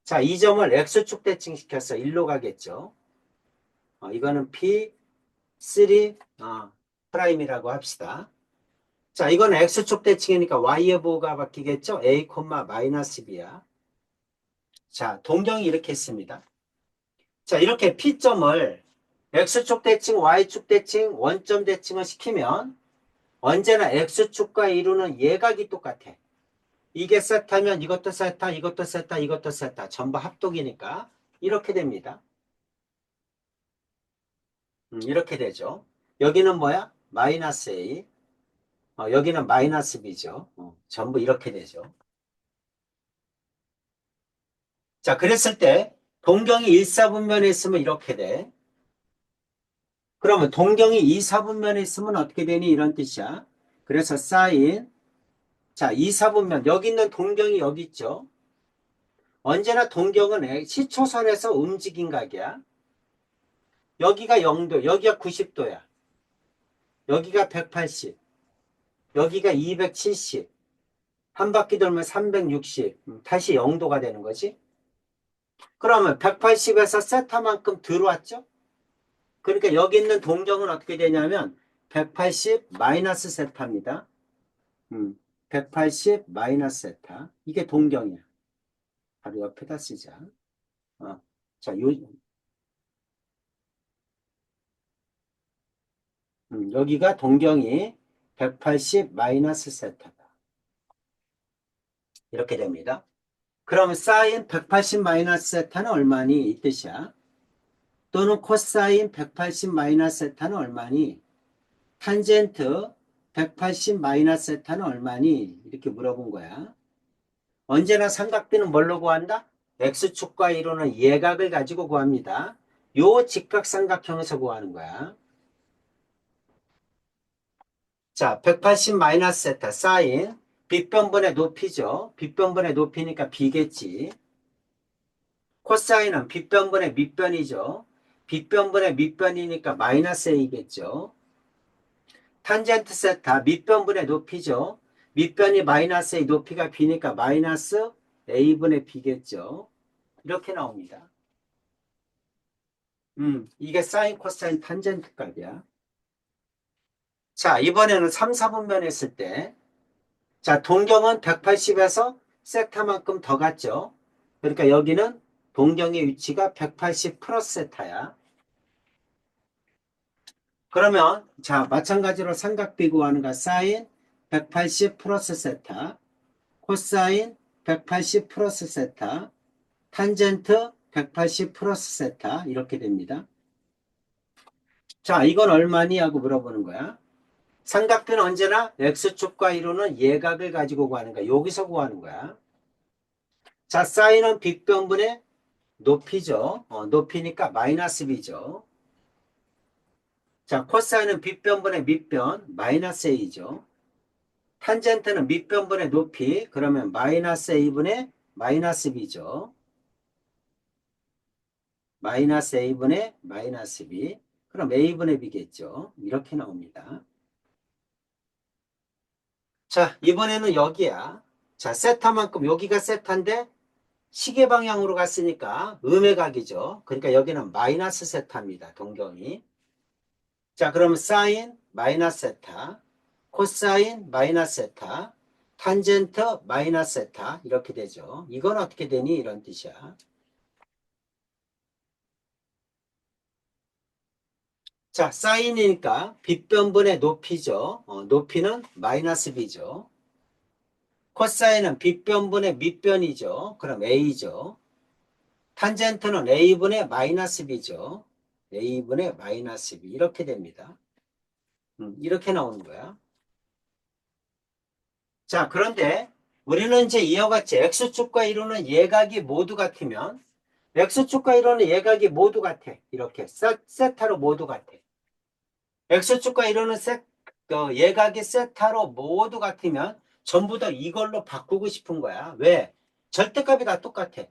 자, 이 점을 x축 대칭시켜서 일로 가겠죠? 이거는 P3 프라임이라고 합시다. 자, 이건 x축 대칭이니까 y의 부호가 바뀌겠죠? a, 마이너스 b야. 자, 동경이 이렇게 있습니다. 자, 이렇게 P점을 x축 대칭, y축 대칭, 원점 대칭을 시키면 언제나 x축과 이루는 예각이 똑같아. 이게 세타면 이것도 세타, 이것도 세타, 이것도 세타. 전부 합독이니까 이렇게 됩니다. 이렇게 되죠. 여기는 뭐야? 마이너스 a. 여기는 마이너스 b죠. 전부 이렇게 되죠. 자, 그랬을 때 동경이 1사분면에 있으면 이렇게 돼. 그러면 동경이 2사분면에 있으면 어떻게 되니? 이런 뜻이야. 그래서 사인, 자, 2사분면, 여기 있는 동경이 여기 있죠. 언제나 동경은 시초선에서 움직인 각이야. 여기가 0도, 여기가 90도야. 여기가 180, 여기가 270, 한 바퀴 돌면 360, 다시 0도가 되는 거지. 그러면 180에서 세타만큼 들어왔죠? 그러니까 여기 있는 동경은 어떻게 되냐면 180 마이너스 세타입니다. 180 마이너스 세타. 이게 동경이야. 바로 옆에다 쓰자. 자, 여기가 동경이 180 마이너스 세타다. 이렇게 됩니다. 그러면 사인 180 마이너스 세타는 얼마니? 이 뜻이야. 또는 코사인 180 마이너스 세타는 얼마니? 탄젠트 180 마이너스 세타는 얼마니? 이렇게 물어본 거야. 언제나 삼각비는 뭘로 구한다? x축과 이루는 예각을 가지고 구합니다. 요 직각삼각형에서 구하는 거야. 자, 180 마이너스 세타 사인 빗변분의 높이죠. 빗변분의 높이니까 b겠지. 코사인은 빗변분의 밑변이죠. 빗변분의 밑변이니까 마이너스 a겠죠. 탄젠트 세타 밑변분의 높이죠. 밑변이 마이너스 a, 높이가 b니까 마이너스 a분의 b겠죠. 이렇게 나옵니다. 이게 사인, 코사인, 탄젠트 값이야. 자, 이번에는 3, 4분면 했을 때, 자, 동경은 180에서 세타만큼 더 갔죠. 그러니까 여기는 동경의 위치가 180 플러스 세타야. 그러면 자, 마찬가지로 삼각비 구하는 거 사인 180 플러스 세타, 코사인 180 플러스 세타, 탄젠트 180 플러스 세타 이렇게 됩니다. 자, 이건 얼마니? 하고 물어보는 거야. 삼각비는 언제나 x축과 이루는 예각을 가지고 구하는 거야. 여기서 구하는 거야. 자, 사인은 빗변분의 높이죠. 높이니까 마이너스 b죠. 자, 코사인은 빗변분의 밑변 마이너스 a죠. 탄젠트는 밑변분의 높이 그러면 마이너스 a분의 마이너스 b죠. 마이너스 a분의 마이너스 b 그럼 a분의 b겠죠. 이렇게 나옵니다. 자, 이번에는 여기야. 자, 세타만큼 여기가 세타인데 시계 방향으로 갔으니까 음의 각이죠. 그러니까 여기는 마이너스 세타입니다. 동경이. 자, 그럼 사인 마이너스 세타, 코사인 마이너스 세타, 탄젠트 마이너스 세타 이렇게 되죠. 이건 어떻게 되니? 이런 뜻이야. 자, 사인이니까 빗변분의 높이죠. 높이는 마이너스 b죠. 코사인은 빗변분의 밑변이죠. 그럼 a죠. 탄젠트는 a분의 마이너스 b죠. a분의 마이너스 b 이렇게 됩니다. 이렇게 나오는 거야. 자, 그런데 우리는 이제 이와 같이 x축과 이루는 예각이 모두 같으면 x축과 이루는 예각이 모두 같아. 이렇게 세타로 모두 같아. x축과 이루는 예각이 세타로 모두 같으면 전부 다 이걸로 바꾸고 싶은 거야. 왜? 절대값이 다 똑같아.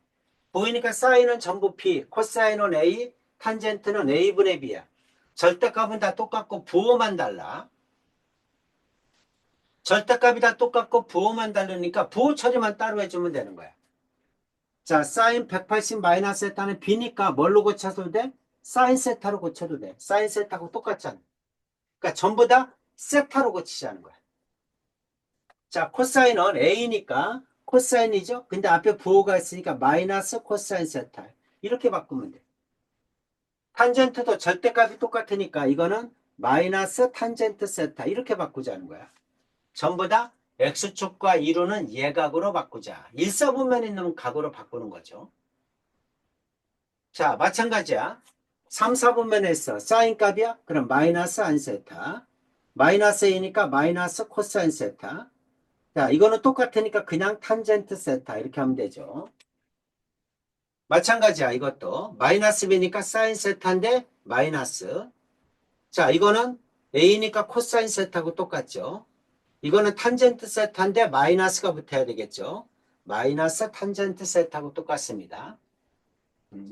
보이니까 사인은 전부 b, 코사인은 a, 탄젠트는 a분의 b야. 절대값은 다 똑같고 부호만 달라. 절대값이 다 똑같고 부호만 다르니까 부호 처리만 따로 해주면 되는 거야. 자, 사인 180 마이너스 세타는 b니까 뭘로 고쳐도 돼? 사인 세타로 고쳐도 돼. 사인 세타하고 똑같잖아. 그러니까 전부 다 세타로 고치자는 거야. 자, 코사인은 a니까 코사인이죠? 근데 앞에 부호가 있으니까 마이너스 코사인 세타. 이렇게 바꾸면 돼. 탄젠트도 절대값이 똑같으니까 이거는 마이너스 탄젠트 세타. 이렇게 바꾸자는 거야. 전부 다 x축과 이루는 예각으로 바꾸자. 일사분면에 있는 각으로 바꾸는 거죠. 자, 마찬가지야. 3, 4분면에 있어. 사인 값이야? 그럼 마이너스 안 세타. 마이너스 A니까 마이너스 코사인 세타. 자, 이거는 똑같으니까 그냥 탄젠트 세타. 이렇게 하면 되죠. 마찬가지야. 이것도. 마이너스 B니까 사인 세타인데 마이너스. 자, 이거는 A니까 코사인 세타하고 똑같죠. 이거는 탄젠트 세타인데 마이너스가 붙어야 되겠죠. 마이너스 탄젠트 세타하고 똑같습니다.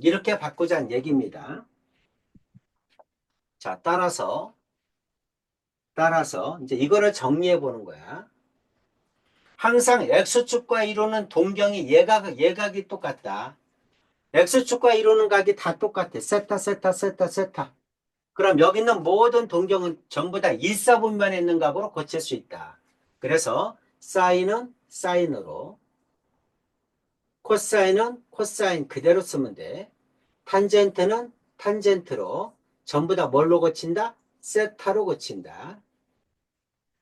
이렇게 바꾸자는 얘기입니다. 자, 따라서 이제 이거를 정리해 보는 거야. 항상 x축과 이루는 동경이 예각이 똑같다. x축과 이루는 각이 다 똑같아. 세타, 세타, 세타, 세타. 그럼 여기 있는 모든 동경은 전부 다 일사분면에 있는 값으로 고칠 수 있다. 그래서 사인은 사인으로, 코사인은 코사인 그대로 쓰면 돼. 탄젠트는 탄젠트로 전부 다 뭘로 고친다? 세타로 고친다.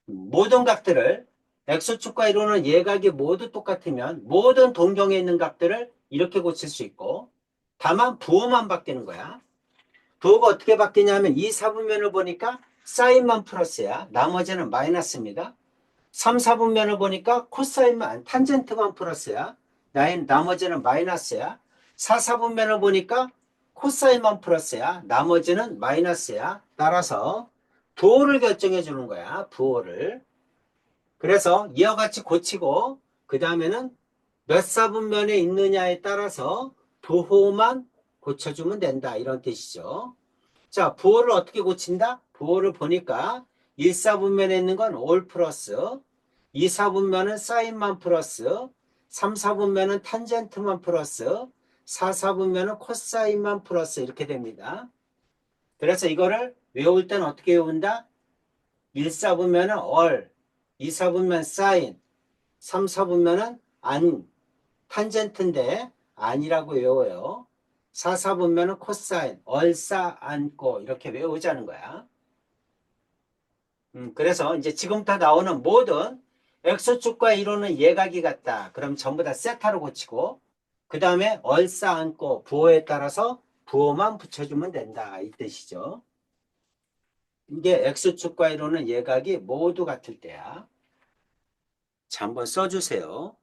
모든 값들을 x축과 이루는 예각이 모두 똑같으면 모든 동경에 있는 값들을 이렇게 고칠 수 있고 다만 부호만 바뀌는 거야. 부호가 어떻게 바뀌냐면 이 사분면을 보니까 사인만 플러스야. 나머지는 마이너스입니다. 3, 4분면을 보니까 코사인만 탄젠트만 플러스야. 나머지는 마이너스야. 4, 4분면을 보니까 코사인만 플러스야. 나머지는 마이너스야. 따라서 부호를 결정해 주는 거야. 부호를. 그래서 이와 같이 고치고 그 다음에는 몇 사분면에 있느냐에 따라서 부호만 고쳐주면 된다. 이런 뜻이죠. 자, 부호를 어떻게 고친다? 부호를 보니까 1사분면에 있는 건 올 플러스 2사분면은 사인만 플러스 3사분면은 탄젠트만 플러스 4사분면은 코사인만 플러스 이렇게 됩니다. 그래서 이거를 외울 때는 어떻게 외운다? 1사분면은 얼, 2사분면 사인, 3사분면은 안, 탄젠트인데 아니라고 외워요. 4사분면은 코사인, 얼싸 안고 이렇게 외우자는 거야. 그래서 이제 지금부터 나오는 모든 x축과 이루는 예각이 같다. 그럼 전부 다 세타로 고치고 그 다음에 얼싸 안고 부호에 따라서 부호만 붙여주면 된다. 이 뜻이죠. 이게 x축과 이루는 예각이 모두 같을 때야. 자, 한번 써주세요.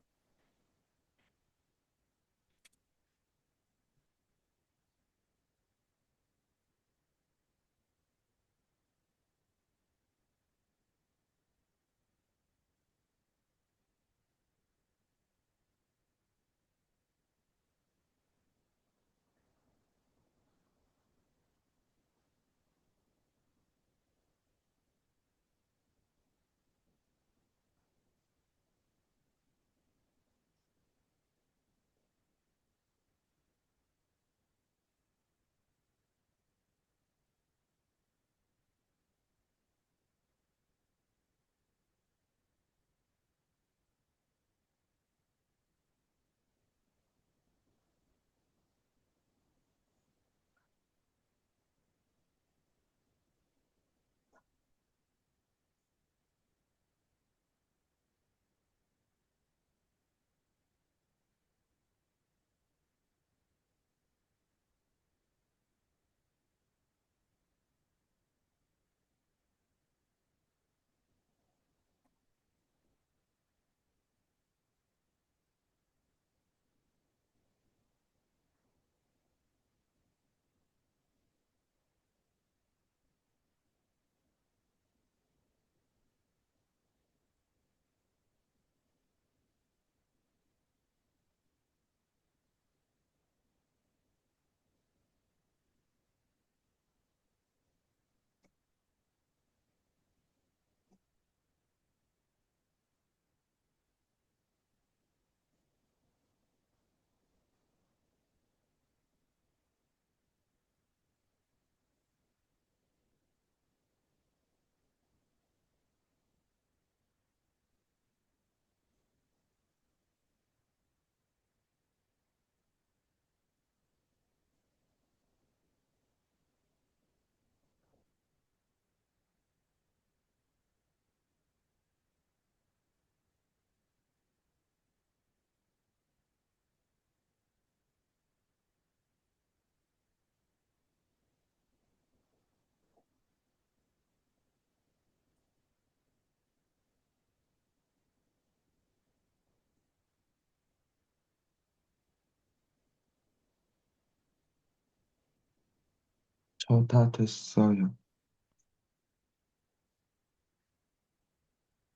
저 다 됐어요.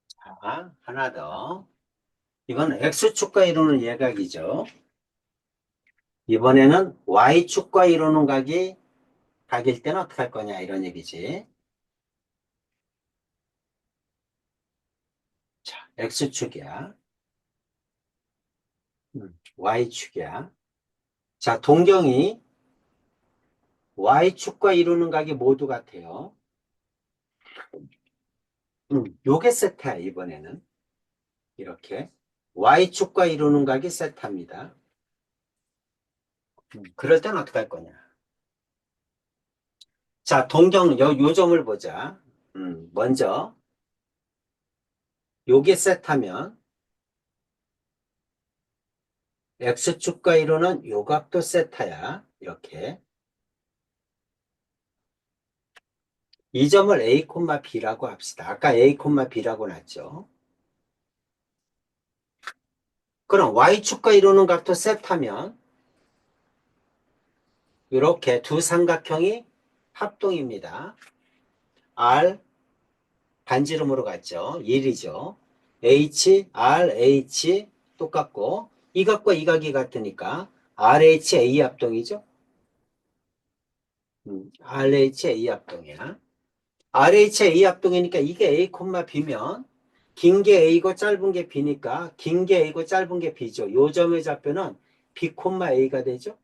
자, 하나 더. 이건 X축과 이루는 예각이죠. 이번에는 Y축과 이루는 각일 때는 어떻게 할 거냐 이런 얘기지. 자, X축이야. Y축이야. 자, 동경이 Y축과 이루는 각이 모두 같아요. 요게 세타야, 이번에는. 이렇게. Y축과 이루는 각이 세타입니다. 그럴 때는 어떻게 할 거냐. 자, 요 점을 보자. 먼저, 요게 세타면, X축과 이루는 요 각도 세타야. 이렇게. 이 점을 A, B라고 합시다. 아까 A, B라고 놨죠. 그럼 Y축과 이루는 각도 세타면, 이렇게 두 삼각형이 합동입니다. R 반지름으로 갔죠. 1이죠. H, R, H 똑같고 이 각과 이 각이 같으니까 RH, A 합동이죠. RH, A 합동이야. RH, A 합동이니까 이게 A, B면 긴 게 A고 짧은 게 B니까 긴 게 A고 짧은 게 B죠. 요 점의 좌표는 B, A가 되죠.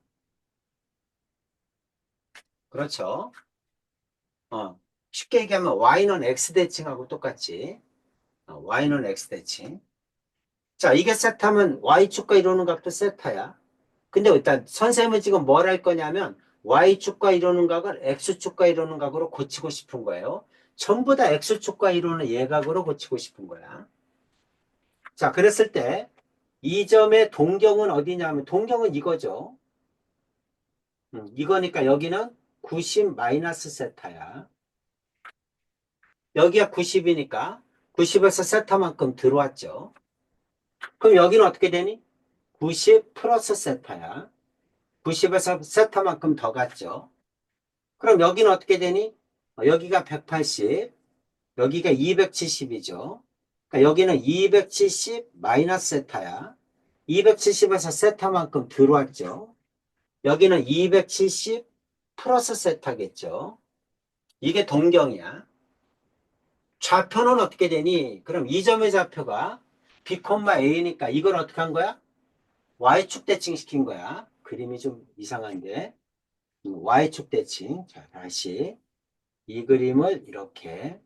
그렇죠. 쉽게 얘기하면 Y는 X 대칭하고 똑같지. Y는 X 대칭. 자, 이게 세타면 Y축과 이루는 각도 세타야. 근데 일단 선생님은 지금 뭘 할 거냐면 Y축과 이루는 각을 X축과 이루는 각으로 고치고 싶은 거예요. 전부 다 X축과 이루는 예각으로 고치고 싶은 거야. 자, 그랬을 때 이 점의 동경은 어디냐면 동경은 이거죠. 이거니까 여기는 90 마이너스 세타야. 여기가 90이니까 90에서 세타만큼 들어왔죠. 그럼 여기는 어떻게 되니? 90 플러스 세타야. 90에서 세타만큼 더 갔죠. 그럼 여기는 어떻게 되니? 여기가 180, 여기가 270이죠. 그러니까 여기는 270 마이너스 세타야. 270에서 세타만큼 들어왔죠. 여기는 270 플러스 세타겠죠. 이게 동경이야. 좌표는 어떻게 되니? 그럼 이 점의 좌표가 B, A니까 이걸 어떻게 한 거야? Y축 대칭 시킨 거야. 그림이 좀 이상한데. Y축 대칭. 자, 다시 이 그림을 이렇게.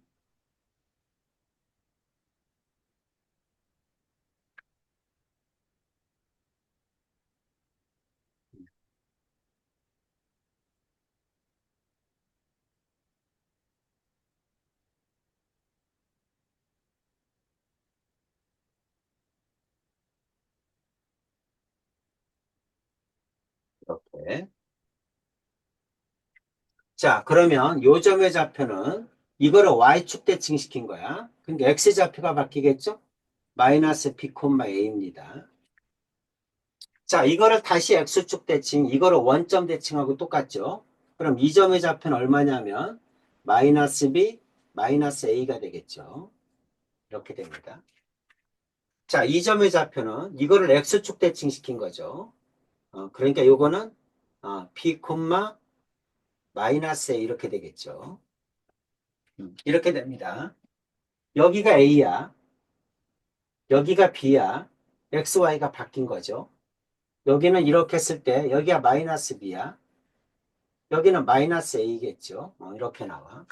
이렇게. 자, 그러면 요 점의 좌표는 이거를 Y축 대칭 시킨 거야. 그러니까 X 좌표가 바뀌겠죠? 마이너스 B, A입니다. 자, 이거를 다시 X축 대칭, 이거를 원점 대칭하고 똑같죠? 그럼 이 점의 좌표는 얼마냐면 마이너스 B, 마이너스 A가 되겠죠? 이렇게 됩니다. 자, 이 점의 좌표는 이거를 X축 대칭 시킨 거죠. 그러니까 요거는 B, 마이너스 A 이렇게 되겠죠. 이렇게 됩니다. 여기가 A야. 여기가 B야. XY가 바뀐 거죠. 여기는 이렇게 했을 때 여기가 마이너스 B야. 여기는 마이너스 A겠죠. 이렇게 나와.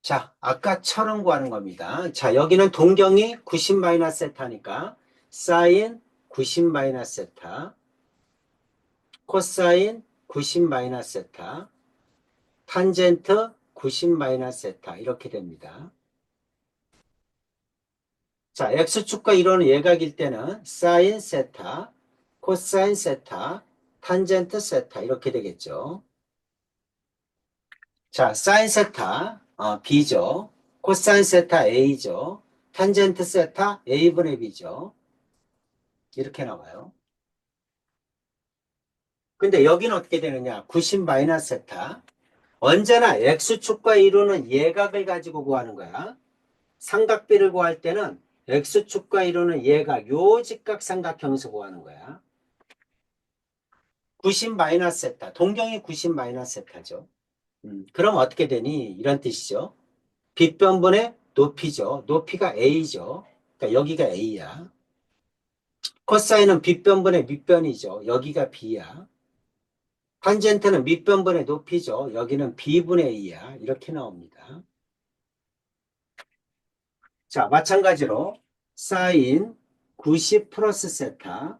자, 아까처럼 구하는 겁니다. 자, 여기는 동경이 90 마이너스 세타니까 사인 90 마이너스 세타, 코사인 90 마이너스 세타, 탄젠트 90 마이너스 세타 이렇게 됩니다. 자, X축과 이루는 예각일 때는 사인 세타, 코사인 세타, 탄젠트 세타 이렇게 되겠죠. 자, 사인 세타 B죠. 코사인 세타 A죠. 탄젠트 세타 A분의 B죠. 이렇게 나와요. 근데 여기는 어떻게 되느냐? 90 마이너스 세타. 언제나 x축과 이루는 예각을 가지고 구하는 거야. 삼각비를 구할 때는 x축과 이루는 예각, 요 직각삼각형에서 구하는 거야. 90 마이너스 세타. 동경이 90 마이너스 세타죠. 그럼 어떻게 되니? 이런 뜻이죠. 빗변분의 높이죠. 높이가 a죠. 그러니까 여기가 a야. 코사인은 빗변분의 밑변이죠. 여기가 b야. 탄젠트는 밑변분의 높이죠. 여기는 b분의 a야. 이렇게 나옵니다. 자, 마찬가지로 사인 90 플러스 세타,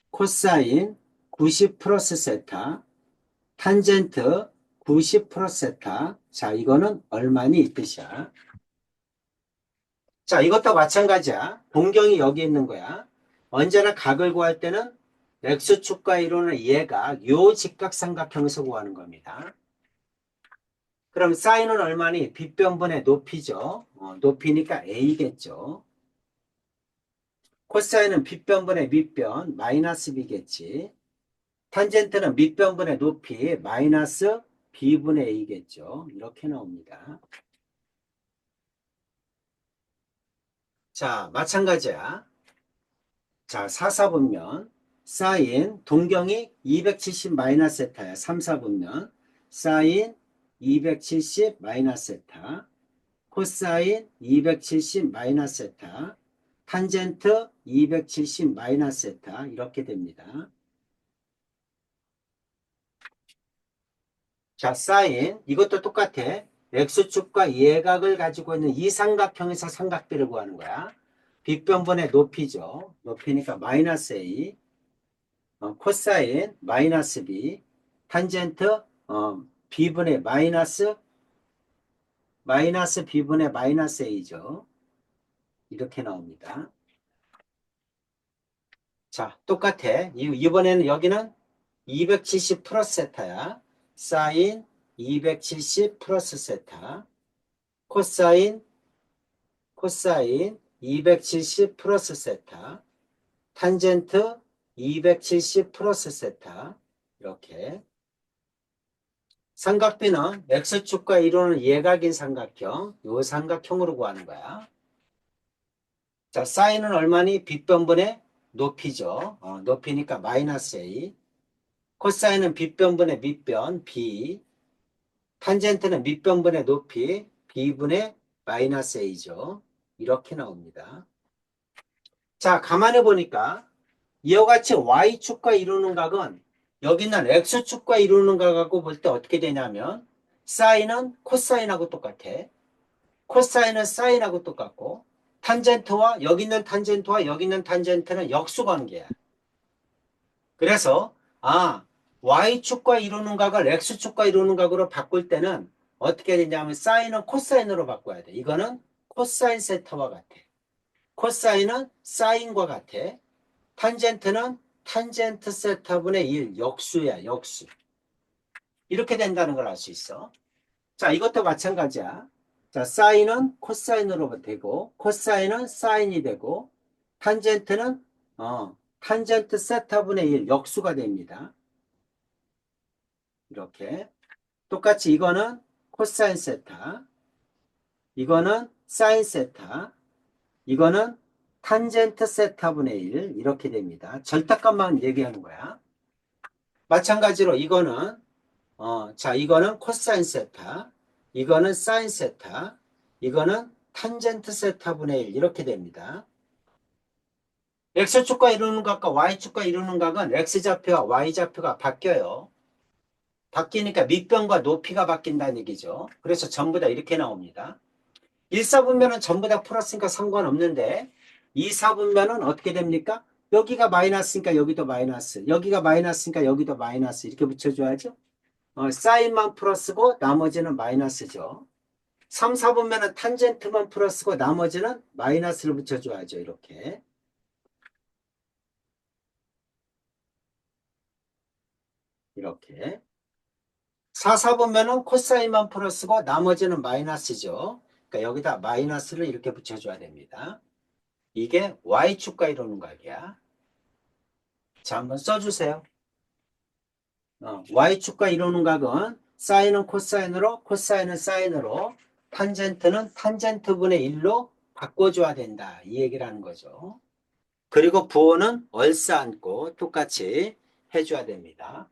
코사인 90 플러스 세타, 탄젠트 90 플러스 세타. 자, 이거는 얼마니 이 뜻이야. 자, 이것도 마찬가지야. 동경이 여기 있는 거야. 언제나 각을 구할 때는 x축과 이루는 얘가 요 직각삼각형에서 구하는 겁니다. 그럼 사인은 얼마니? 빗변분의 높이죠. 높이니까 a겠죠. 코사인은 빗변분의 밑변 마이너스 b겠지. 탄젠트는 밑변분의 높이 마이너스 b분의 a겠죠. 이렇게 나옵니다. 자, 마찬가지야. 자, 4, 4분면 사인 동경이 270 마이너스 세타야. 3, 4분면 사인 270 마이너스 세타, 코사인 270 마이너스 세타, 탄젠트 270 마이너스 세타 이렇게 됩니다. 자, 사인 이것도 똑같아. x축과 예각을 가지고 있는 이 삼각형에서 삼각비를 구하는 거야. 빗변분의 높이죠. 높이니까 마이너스 a, 코사인 마이너스 b, 탄젠트 b분의 마이너스 b분의 마이너스 a죠. 이렇게 나옵니다. 자, 똑같아. 이번에는 여기는 270 플러스 세타야. 사인 270 플러스 세타, 코사인 270 플러스 세타, 탄젠트 270 플러스 세타. 이렇게 삼각비는 x축과 이루는 예각인 삼각형, 요 삼각형으로 구하는 거야. 자, 사인은 얼마니? 빗변분의 높이죠. 높이니까 마이너스 a. 코사인은 빗변분의 밑변 b. 탄젠트는 밑변분의 높이 b분의 마이너스 a죠. 이렇게 나옵니다. 자, 가만히 보니까 이와 같이 y축과 이루는 각은 여기 있는 x축과 이루는 각하고 볼 때 어떻게 되냐면 사인은 코사인하고 똑같아. 코사인은 사인하고 똑같고 탄젠트와 여기 있는 탄젠트와 여기 있는 탄젠트는 역수관계야. 그래서 y축과 이루는 각을 x축과 이루는 각으로 바꿀 때는 어떻게 되냐면 사인은 코사인으로 바꿔야 돼. 이거는 코사인 세타와 같아. 코사인은 사인과 같아. 탄젠트는 탄젠트 세타분의 1 역수야. 역수. 이렇게 된다는 걸 알 수 있어. 자, 이것도 마찬가지야. 자, 사인은 코사인으로 되고 코사인은 사인이 되고 탄젠트는 탄젠트 세타분의 1 역수가 됩니다. 이렇게 똑같이 이거는 코사인 세타, 이거는 사인 세타, 이거는 탄젠트 세타분의 1 이렇게 됩니다. 절대값만 얘기하는 거야. 마찬가지로 이거는 자, 이거는 코사인 세타, 이거는 사인 세타, 이거는 탄젠트 세타분의 1 이렇게 됩니다. x축과 이루는 각과 y축과 이루는 각은 x좌표와 y좌표가 바뀌어요. 바뀌니까 밑변과 높이가 바뀐다는 얘기죠. 그래서 전부 다 이렇게 나옵니다. 1, 4분면은 전부 다 플러스니까 상관없는데 2, 4분면은 어떻게 됩니까? 여기가 마이너스니까 여기도 마이너스, 여기가 마이너스니까 여기도 마이너스 이렇게 붙여줘야죠. 사인만 플러스고 나머지는 마이너스죠. 3, 4분면은 탄젠트만 플러스고 나머지는 마이너스를 붙여줘야죠. 이렇게. 이렇게. 4, 4분면은 코사인만 플러스고 나머지는 마이너스죠. 그러니까 여기다 마이너스를 이렇게 붙여줘야 됩니다. 이게 y축과 이루는 각이야. 자, 한번 써주세요. Y축과 이루는 각은 사인은 코사인으로, 코사인은 사인으로, 탄젠트는 탄젠트분의 1로 바꿔줘야 된다. 이 얘기를 하는 거죠. 그리고 부호는 얼싸안고 똑같이 해줘야 됩니다.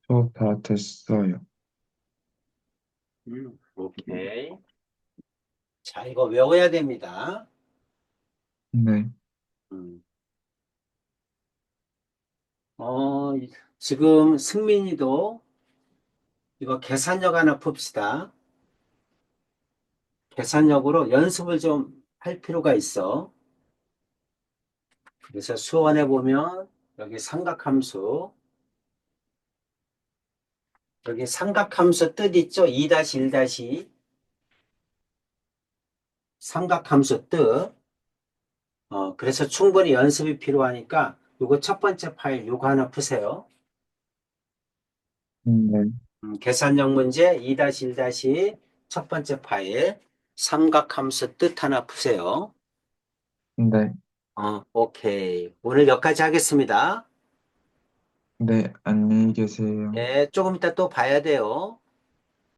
저 다 됐어요. 오케이. 자, 이거 외워야 됩니다. 네. 음. 어, 지금 승민이도 이거 계산력 하나 풉시다. 계산력으로 연습을 좀 할 필요가 있어. 그래서 수원에 보면 여기 삼각함수, 여기 삼각함수 뜻 있죠? 2-1- 삼각함수 뜻. 그래서 충분히 연습이 필요하니까 요거 첫 번째 파일 요거 하나 푸세요. 네. 계산력 문제 2-1- 첫 번째 파일 삼각함수 뜻 하나 푸세요. 네. 오케이. 오늘 여기까지 하겠습니다. 네. 안녕히 계세요. 네, 조금 이따 또 봐야 돼요.